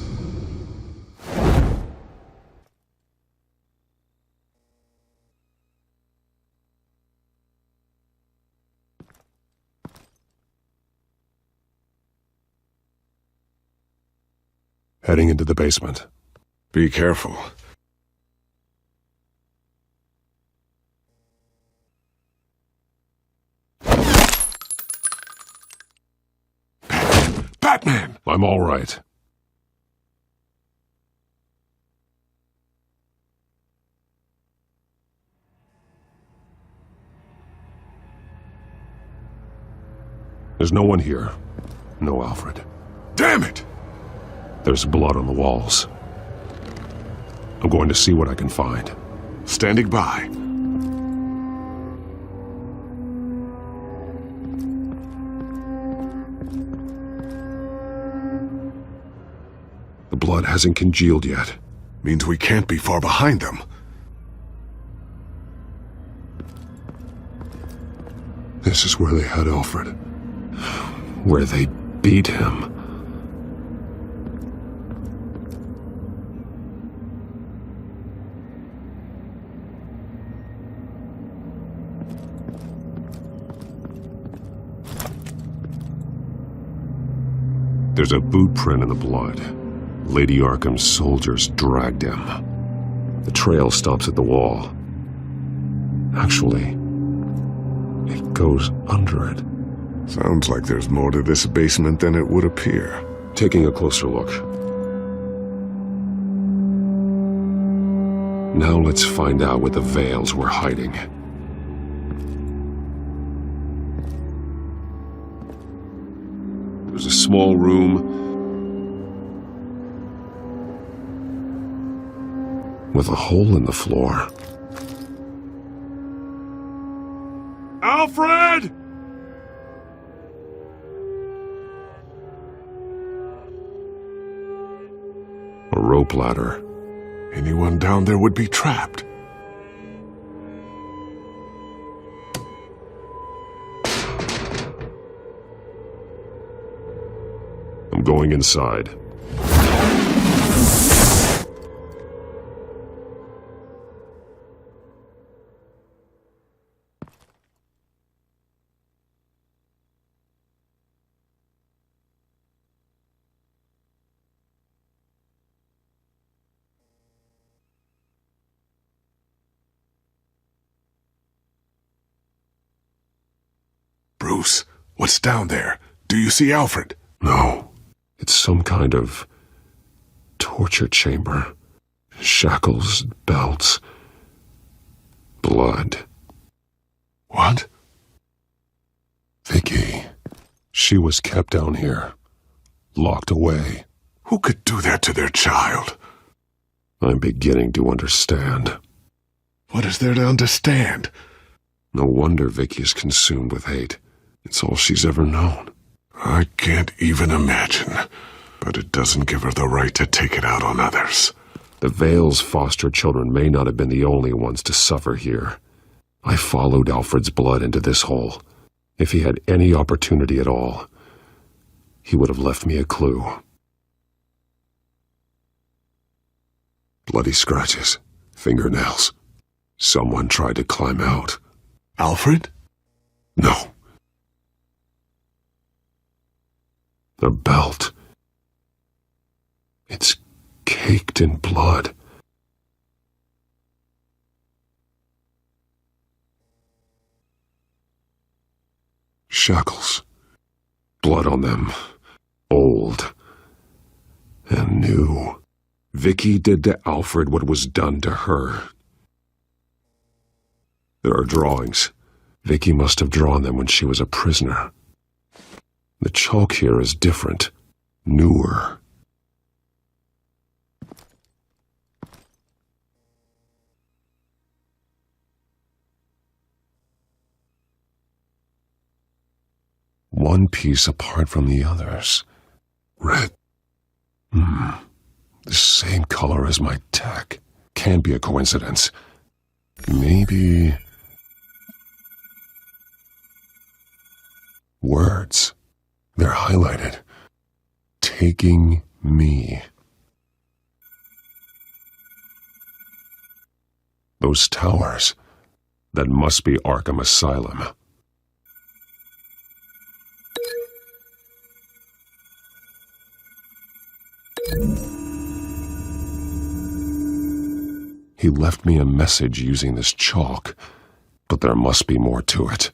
Speaker 5: Heading into the basement. Be careful. Batman! I'm all right. There's no one here. No Alfred. Damn it!
Speaker 4: There's blood on the walls. I'm going to see what I can find.
Speaker 5: Standing by.
Speaker 4: The blood hasn't congealed yet.
Speaker 5: Means we can't be far behind them.
Speaker 4: This is where they had Alfred. Where they beat him. There's a boot print in the blood. Lady Arkham's soldiers dragged him. The trail stops at the wall. Actually, it goes under it.
Speaker 5: Sounds like there's more to this basement than it would appear.
Speaker 4: Taking a closer look. Now let's find out what the Veils were hiding. It was a small room with a hole in the floor.
Speaker 9: Alfred!
Speaker 4: A rope ladder.
Speaker 5: Anyone down there would be trapped.
Speaker 4: I'm going inside.
Speaker 5: Bruce, what's down there? Do you see Alfred?
Speaker 4: No. It's some kind of torture chamber. Shackles, belts, blood.
Speaker 5: What?
Speaker 4: Vicky. She was kept down here. Locked away.
Speaker 5: Who could do that to their child?
Speaker 4: I'm beginning to understand.
Speaker 5: What is there to understand?
Speaker 4: No wonder Vicky is consumed with hate. It's all she's ever known.
Speaker 5: I can't even imagine. But it doesn't give her the right to take it out on others.
Speaker 4: The Veil's foster children may not have been the only ones to suffer here. I followed Alfred's blood into this hole. If he had any opportunity at all, he would have left me a clue. Bloody scratches, fingernails. Someone tried to climb out.
Speaker 5: Alfred?
Speaker 4: No. The belt. It's caked in blood. Shackles. Blood on them. Old. And new. Vicky did to Alfred what was done to her. There are drawings. Vicky must have drawn them when she was a prisoner. The chalk here is different. Newer. One piece apart from the others. Red. The same color as my tech. Can't be a coincidence. Maybe... words. They're highlighted. Taking me. Those towers. That must be Arkham Asylum. He left me a message using this chalk, but there must be more to it.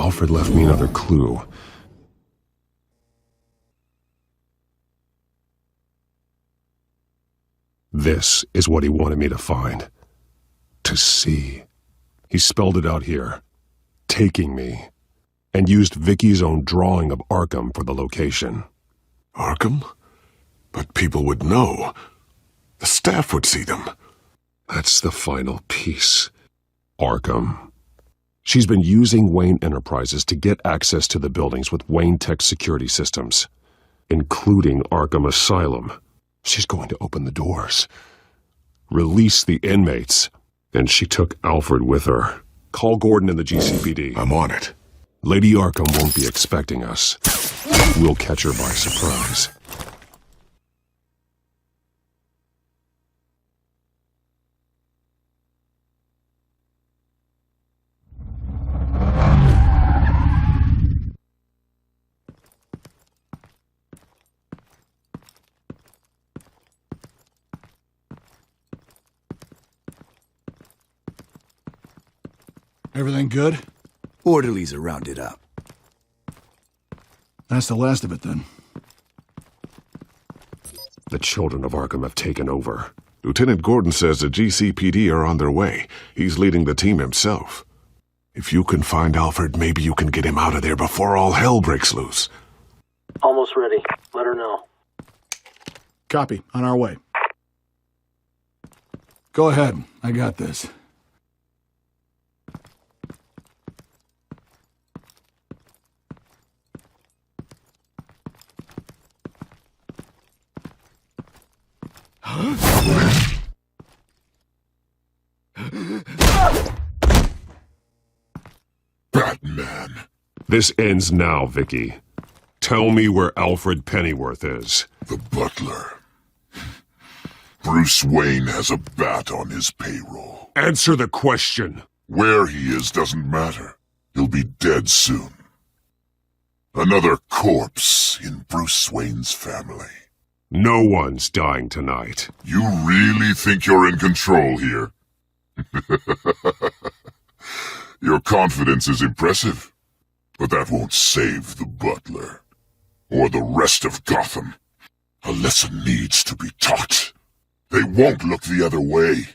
Speaker 4: Alfred left me another clue. This is what he wanted me to find. To see. He spelled it out here. Taking me. And used Vicky's own drawing of Arkham for the location.
Speaker 5: Arkham? But people would know. The staff would see them.
Speaker 4: That's the final piece. Arkham. She's been using Wayne Enterprises to get access to the buildings with Wayne Tech security systems, including Arkham Asylum. She's going to open the doors, release the inmates, and she took Alfred with her. Call Gordon in the GCPD.
Speaker 5: I'm on it.
Speaker 4: Lady Arkham won't be expecting us. We'll catch her by surprise.
Speaker 2: Everything good?
Speaker 12: Orderlies are rounded up.
Speaker 2: That's the last of it, then.
Speaker 4: The Children of Arkham have taken over.
Speaker 5: Lieutenant Gordon says the GCPD are on their way. He's leading the team himself. If you can find Alfred, maybe you can get him out of there before all hell breaks loose.
Speaker 13: Almost ready. Let her know.
Speaker 2: Copy. On our way. Go ahead. I got this.
Speaker 5: Batman.
Speaker 4: This ends now, Vicky. Tell me where Alfred Pennyworth is.
Speaker 14: The butler. Bruce Wayne has a bat on his payroll.
Speaker 4: Answer the question.
Speaker 14: Where he is doesn't matter. He'll be dead soon. Another corpse in Bruce Wayne's family.
Speaker 4: No one's dying tonight.
Speaker 14: You really think you're in control here? Your confidence is impressive, but that won't save the butler. Or the rest of Gotham. A lesson needs to be taught. They won't look the other way.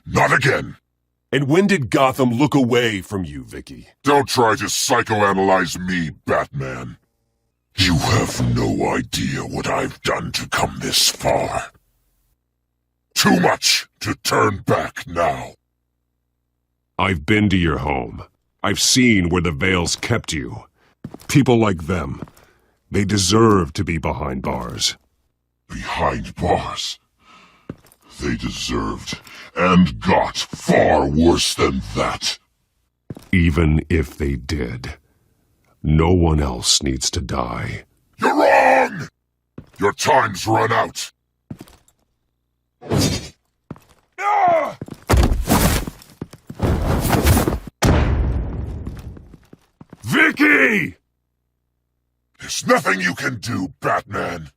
Speaker 14: Not again.
Speaker 4: And when did Gotham look away from you, Vicky?
Speaker 14: Don't try to psychoanalyze me, Batman. You have no idea what I've done to come this far. Too much to turn back now.
Speaker 4: I've been to your home. I've seen where the Veils kept you. People like them, they deserve to be behind bars.
Speaker 14: Behind bars? They deserved and got far worse than that.
Speaker 4: Even if they did, no one else needs to die.
Speaker 14: You're wrong! Your time's run out.
Speaker 4: Vicky!
Speaker 14: There's nothing you can do, Batman.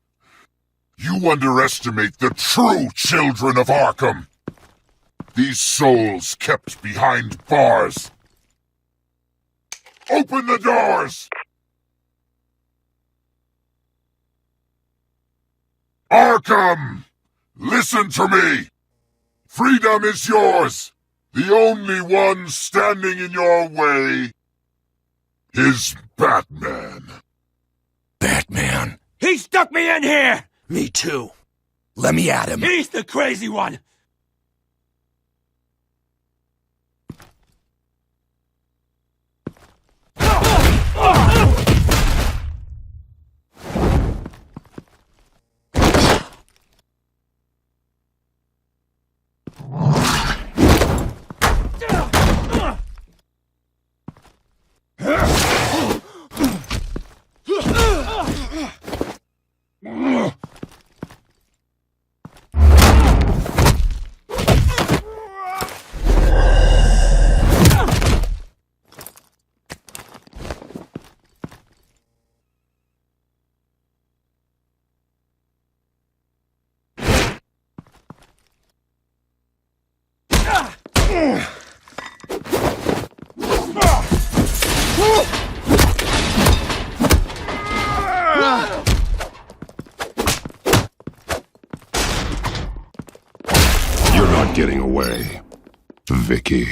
Speaker 14: You underestimate the true Children of Arkham. These souls kept behind bars. Open the doors! Arkham! Listen to me! Freedom is yours! The only one standing in your way is Batman.
Speaker 12: Batman.
Speaker 15: He stuck me in here!
Speaker 12: Me too. Let me at him.
Speaker 15: He's the crazy one!
Speaker 14: getting away, Vicky.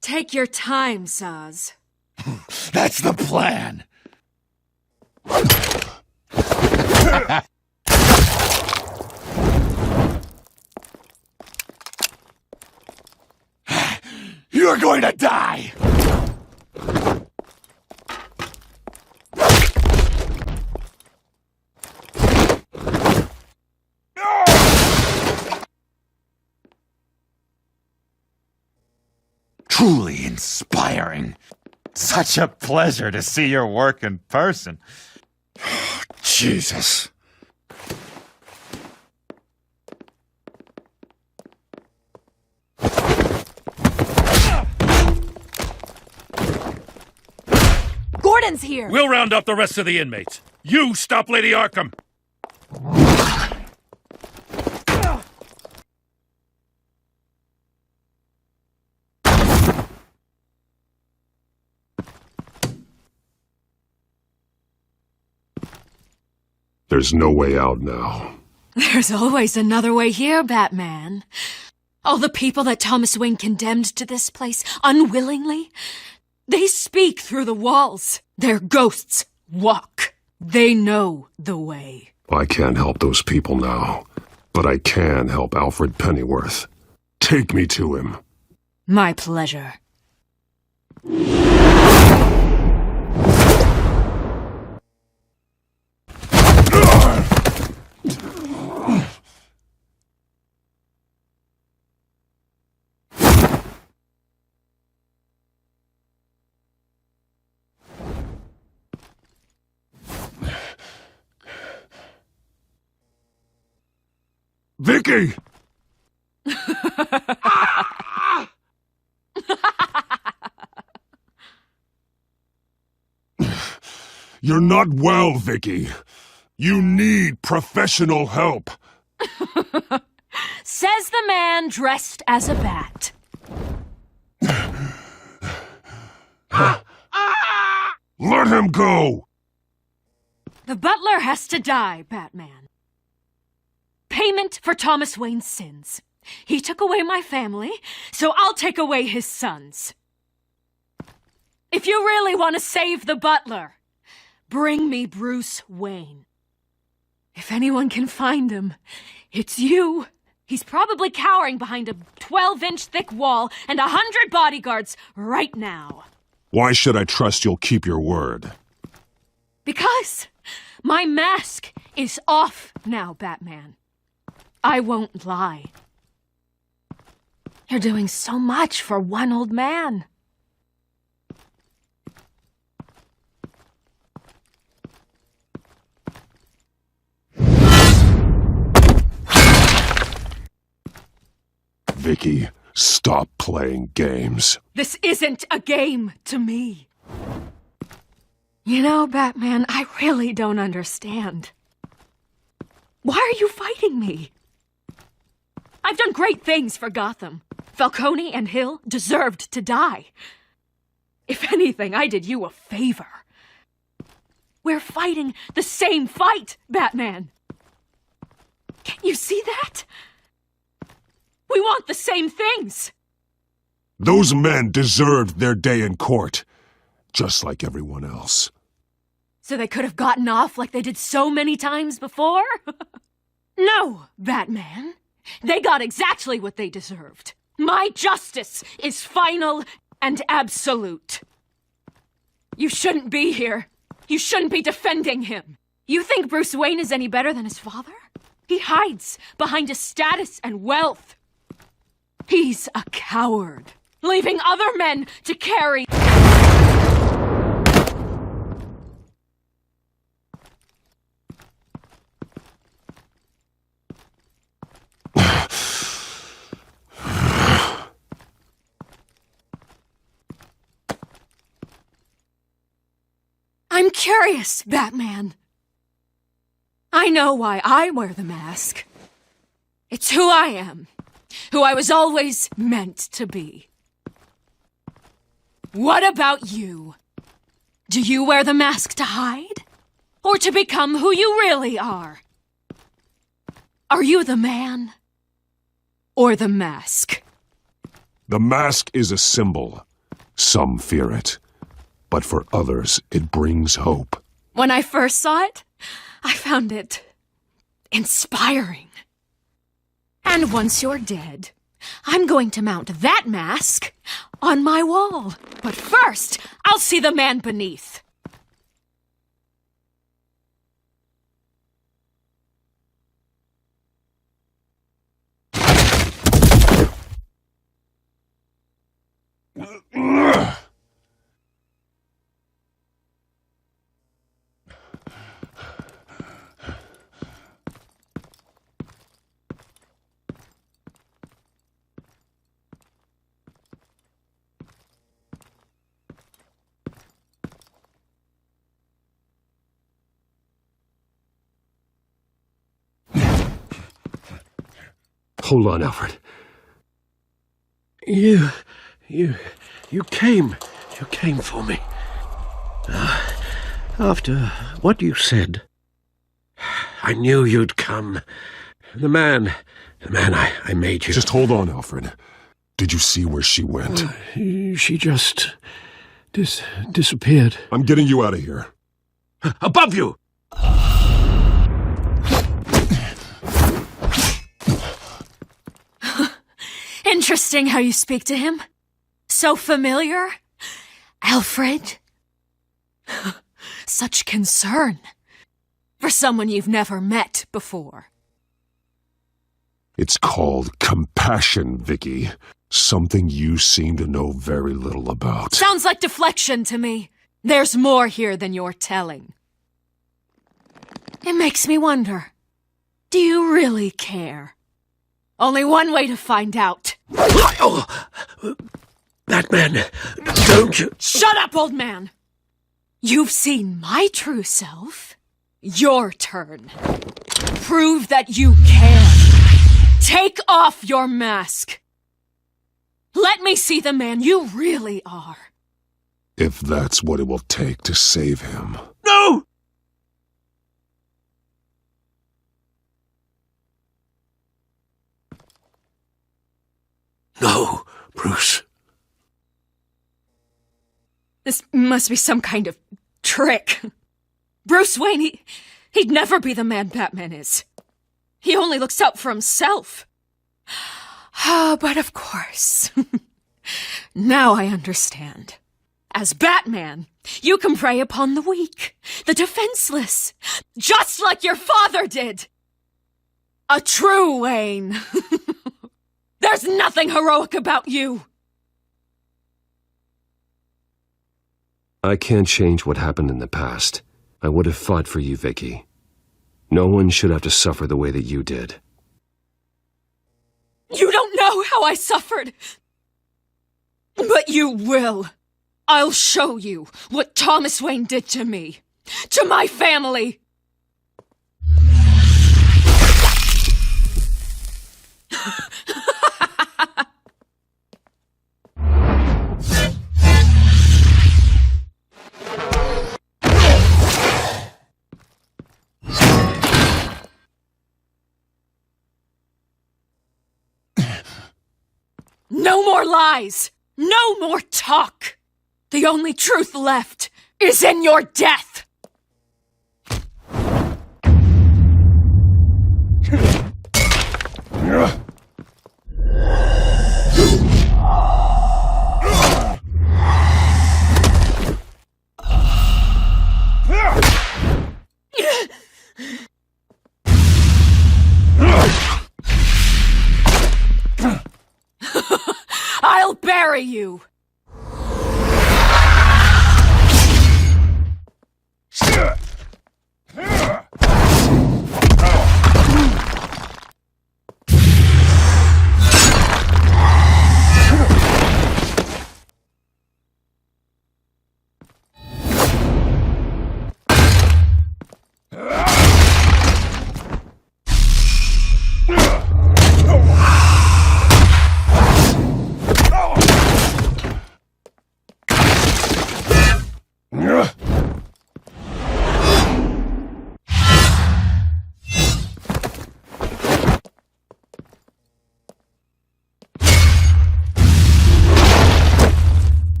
Speaker 16: Take your time, Saz.
Speaker 12: That's the plan. You're going to die!
Speaker 17: Truly inspiring. Such a pleasure to see your work in person.
Speaker 12: Jesus.
Speaker 16: Gordon's here!
Speaker 9: We'll round up the rest of the inmates. You stop Lady Arkham!
Speaker 14: There's no way out now.
Speaker 16: There's always another way here, Batman. All the people that Thomas Wayne condemned to this place unwillingly, they speak through the walls. Their ghosts walk. They know the way.
Speaker 14: I can't help those people now, but I can help Alfred Pennyworth. Take me to him.
Speaker 16: My pleasure.
Speaker 14: Vicky! You're not well, Vicky. You need professional help.
Speaker 16: Says the man dressed as a bat.
Speaker 14: Let him go!
Speaker 16: The butler has to die, Batman. Payment for Thomas Wayne's sins. He took away my family, so I'll take away his sons. If you really want to save the butler, bring me Bruce Wayne. If anyone can find him, it's you. He's probably cowering behind a 12-inch thick wall and 100 bodyguards right now.
Speaker 14: Why should I trust you'll keep your word?
Speaker 16: Because my mask is off now, Batman. I won't lie. You're doing so much for one old man.
Speaker 14: Vicky, stop playing games.
Speaker 16: This isn't a game to me. You know, Batman, I really don't understand. Why are you fighting me? I've done great things for Gotham. Falcone and Hill deserved to die. If anything, I did you a favor. We're fighting the same fight, Batman. Can't you see that? We want the same things.
Speaker 14: Those men deserved their day in court, just like everyone else.
Speaker 16: So they could have gotten off like they did so many times before? No, Batman. They got exactly what they deserved. My justice is final and absolute. You shouldn't be here. You shouldn't be defending him. You think Bruce Wayne is any better than his father? He hides behind his status and wealth. He's a coward, leaving other men to carry... I'm curious, Batman. I know why I wear the mask. It's who I am, who I was always meant to be. What about you? Do you wear the mask to hide? Or to become who you really are? Are you the man? Or the mask?
Speaker 14: The mask is a symbol. Some fear it. But for others, it brings hope.
Speaker 16: When I first saw it, I found it inspiring. And once you're dead, I'm going to mount that mask on my wall. But first, I'll see the man beneath.
Speaker 4: Hold on, Alfred.
Speaker 6: You came for me. After what you said, I knew you'd come. The man I made you.
Speaker 14: Just hold on, Alfred. Did you see where she went?
Speaker 6: She just disappeared.
Speaker 14: I'm getting you out of here.
Speaker 6: Above you!
Speaker 16: Interesting how you speak to him. So familiar. Alfred. Such concern. For someone you've never met before.
Speaker 14: It's called compassion, Vicky. Something you seem to know very little about.
Speaker 16: Sounds like deflection to me. There's more here than you're telling. It makes me wonder. Do you really care? Only one way to find out.
Speaker 6: Batman, don't you...
Speaker 16: Shut up, old man! You've seen my true self. Your turn. Prove that you care. Take off your mask. Let me see the man you really are.
Speaker 14: If that's what it will take to save him.
Speaker 6: No! No, Bruce.
Speaker 16: This must be some kind of trick. Bruce Wayne, he'd never be the man Batman is. He only looks out for himself. But of course. Now I understand. As Batman, you can prey upon the weak, the defenseless, just like your father did. A true Wayne. There's nothing heroic about you.
Speaker 4: I can't change what happened in the past. I would have fought for you, Vicky. No one should have to suffer the way that you did.
Speaker 16: You don't know how I suffered. But you will. I'll show you what Thomas Wayne did to me. To my family. No more lies! No more talk! The only truth left is in your death! I'll bury you!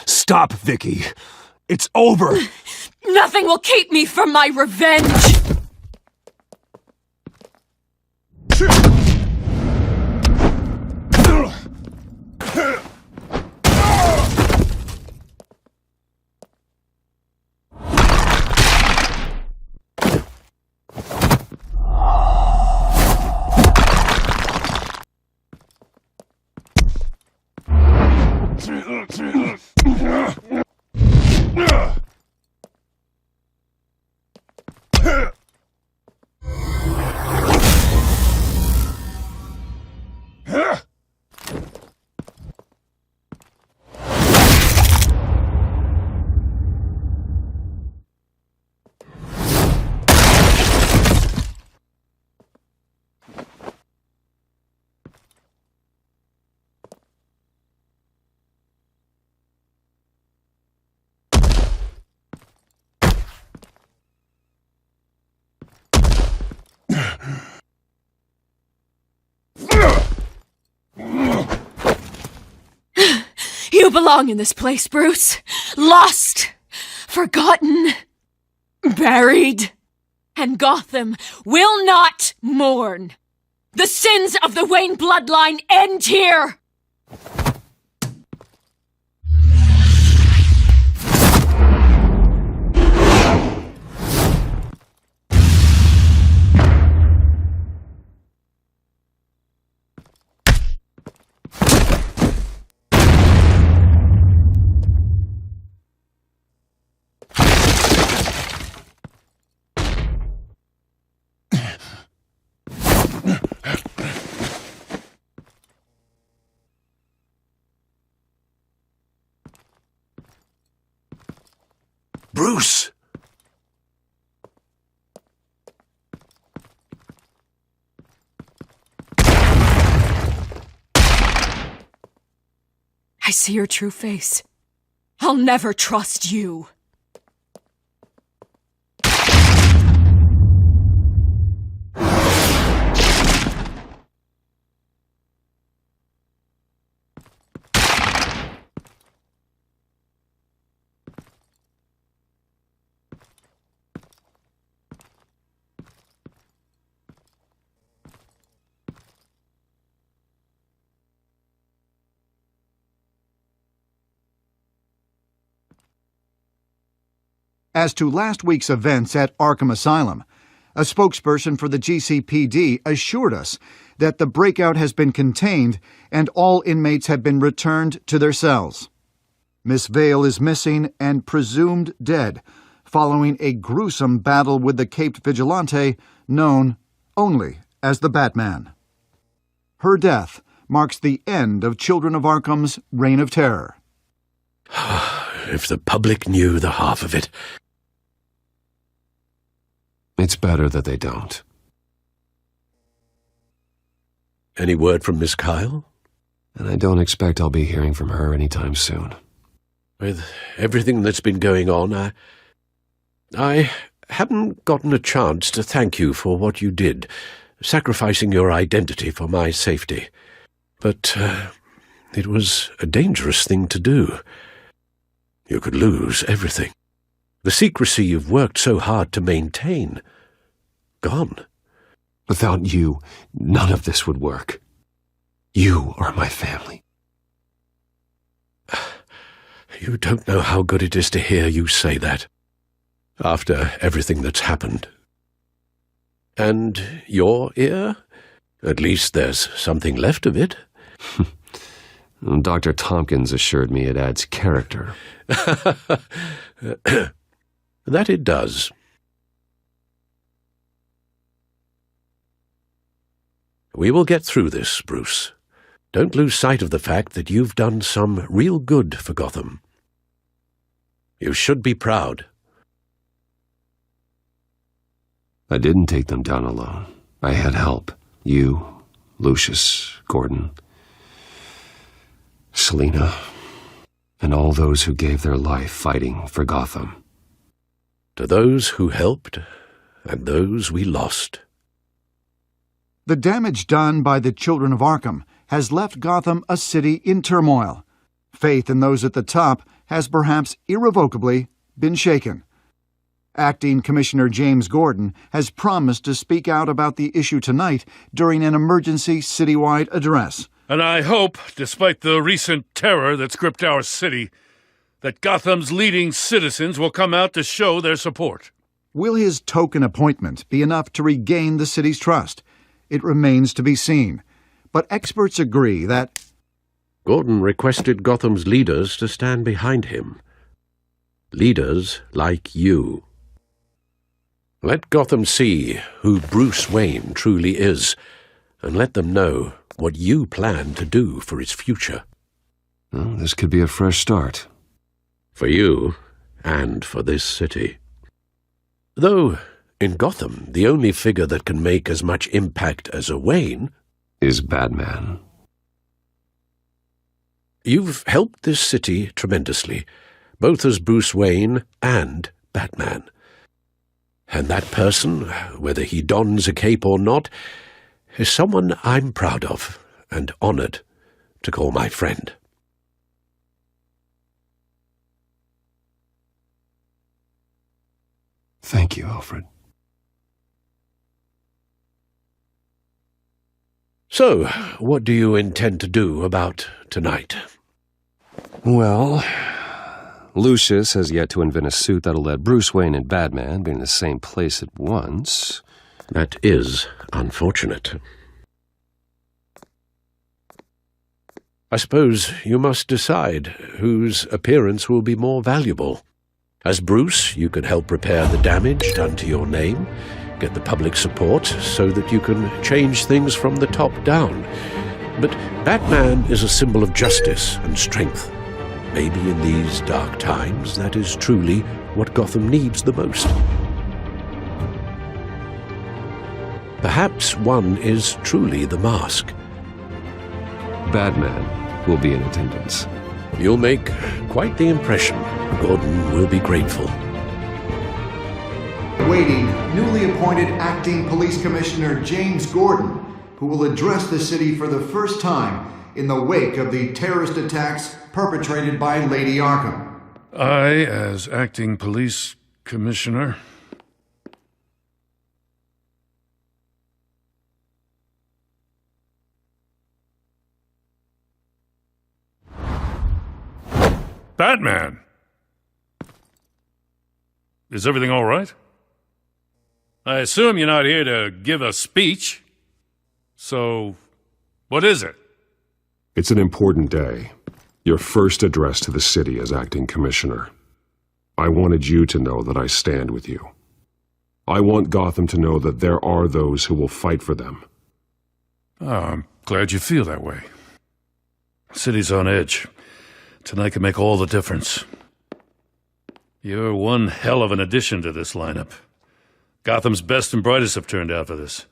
Speaker 4: Stop, Vicky. It's over.
Speaker 16: Nothing will keep me from my revenge! You belong in this place, Bruce. Lost, forgotten, buried. And Gotham will not mourn. The sins of the Wayne bloodline end here.
Speaker 4: Bruce!
Speaker 16: I see your true face. I'll never trust you.
Speaker 1: As to last week's events at Arkham Asylum, a spokesperson for the GCPD assured us that the breakout has been contained and all inmates have been returned to their cells. Miss Vale is missing and presumed dead, following a gruesome battle with the caped vigilante known only as the Batman. Her death marks the end of Children of Arkham's reign of terror.
Speaker 6: If the public knew the half of it.
Speaker 4: It's better that they don't.
Speaker 6: Any word from Miss Kyle?
Speaker 4: And I don't expect I'll be hearing from her anytime soon.
Speaker 6: With everything that's been going on, I haven't gotten a chance to thank you for what you did, sacrificing your identity for my safety. But it was a dangerous thing to do. You could lose everything. The secrecy you've worked so hard to maintain. Gone.
Speaker 4: Without you, none of this would work. You are my family.
Speaker 6: You don't know how good it is to hear you say that. After everything that's happened. And your ear? At least there's something left of it.
Speaker 4: Dr. Tompkins assured me it adds character.
Speaker 6: That it does. We will get through this, Bruce. Don't lose sight of the fact that you've done some real good for Gotham. You should be proud.
Speaker 4: I didn't take them down alone. I had help. You, Lucius, Gordon, Selena, and all those who gave their life fighting for Gotham.
Speaker 6: To those who helped, and those we lost.
Speaker 1: The damage done by the Children of Arkham has left Gotham a city in turmoil. Faith in those at the top has perhaps irrevocably been shaken. Acting Commissioner James Gordon has promised to speak out about the issue tonight during an emergency citywide address.
Speaker 9: And I hope, despite the recent terror that's gripped our city, that Gotham's leading citizens will come out to show their support.
Speaker 1: Will his token appointment be enough to regain the city's trust? It remains to be seen. But experts agree that
Speaker 6: Gordon requested Gotham's leaders to stand behind him. Leaders like you. Let Gotham see who Bruce Wayne truly is, and let them know what you plan to do for its future.
Speaker 4: Well, this could be a fresh start.
Speaker 6: For you, and for this city. Though, in Gotham, the only figure that can make as much impact as a Wayne
Speaker 4: is Batman.
Speaker 6: You've helped this city tremendously, both as Bruce Wayne and Batman. And that person, whether he dons a cape or not, is someone I'm proud of and honored to call my friend.
Speaker 4: Thank you, Alfred.
Speaker 6: So, what do you intend to do about tonight?
Speaker 4: Well, Lucius has yet to invent a suit that'll let Bruce Wayne and Batman be in the same place at once.
Speaker 6: That is unfortunate. I suppose you must decide whose appearance will be more valuable. As Bruce, you can help repair the damage done to your name, get the public support so that you can change things from the top down. But Batman is a symbol of justice and strength. Maybe in these dark times, that is truly what Gotham needs the most. Perhaps one is truly the mask.
Speaker 4: Batman will be in attendance.
Speaker 6: You'll make quite the impression. Gordon will be grateful.
Speaker 1: Waiting, newly appointed Acting Police Commissioner James Gordon, who will address the city for the first time in the wake of the terrorist attacks perpetrated by Lady Arkham.
Speaker 9: I, as Acting Police Commissioner... Batman! Is everything all right? I assume you're not here to give a speech. So, what is it?
Speaker 5: It's an important day.
Speaker 4: Your first address to the city as acting commissioner. I wanted you to know that I stand with you. I want Gotham to know that there are those who will fight for them.
Speaker 9: Oh, I'm glad you feel that way. The city's on edge. Tonight can make all the difference. You're one hell of an addition to this lineup. Gotham's best and brightest have turned out for this.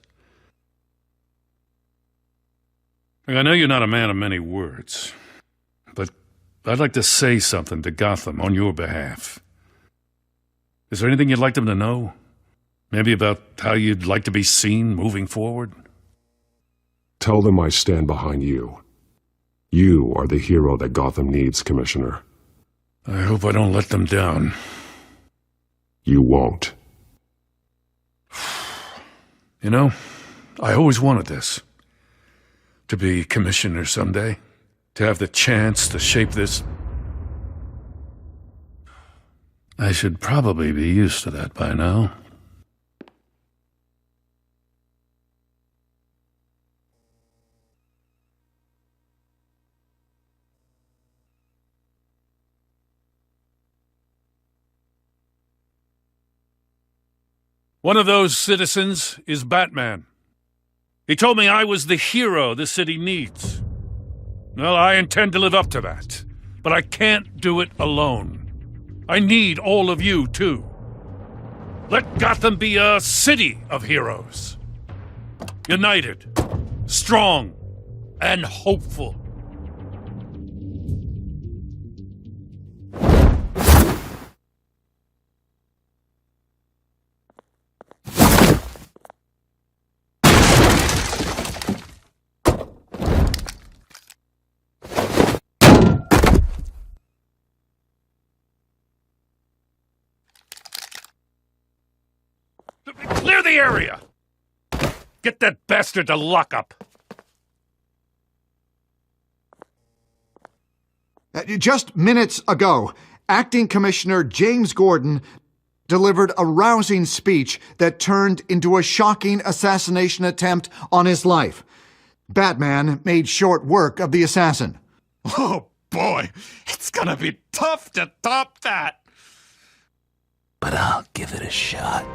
Speaker 9: I know you're not a man of many words, but I'd like to say something to Gotham on your behalf. Is there anything you'd like them to know? Maybe about how you'd like to be seen moving forward?
Speaker 4: Tell them I stand behind you. You are the hero that Gotham needs, Commissioner.
Speaker 9: I hope I don't let them down.
Speaker 4: You won't.
Speaker 9: You know, I always wanted this. To be commissioner someday. To have the chance to shape this. I should probably be used to that by now. One of those citizens is Batman. He told me I was the hero the city needs. Well, I intend to live up to that. But I can't do it alone. I need all of you, too. Let Gotham be a city of heroes. United, strong, and hopeful. Clear the area! Get that bastard to lock up!
Speaker 1: Just minutes ago, Acting Commissioner James Gordon delivered a rousing speech that turned into a shocking assassination attempt on his life. Batman made short work of the assassin.
Speaker 12: Oh boy, it's gonna be tough to top that.
Speaker 18: But I'll give it a shot.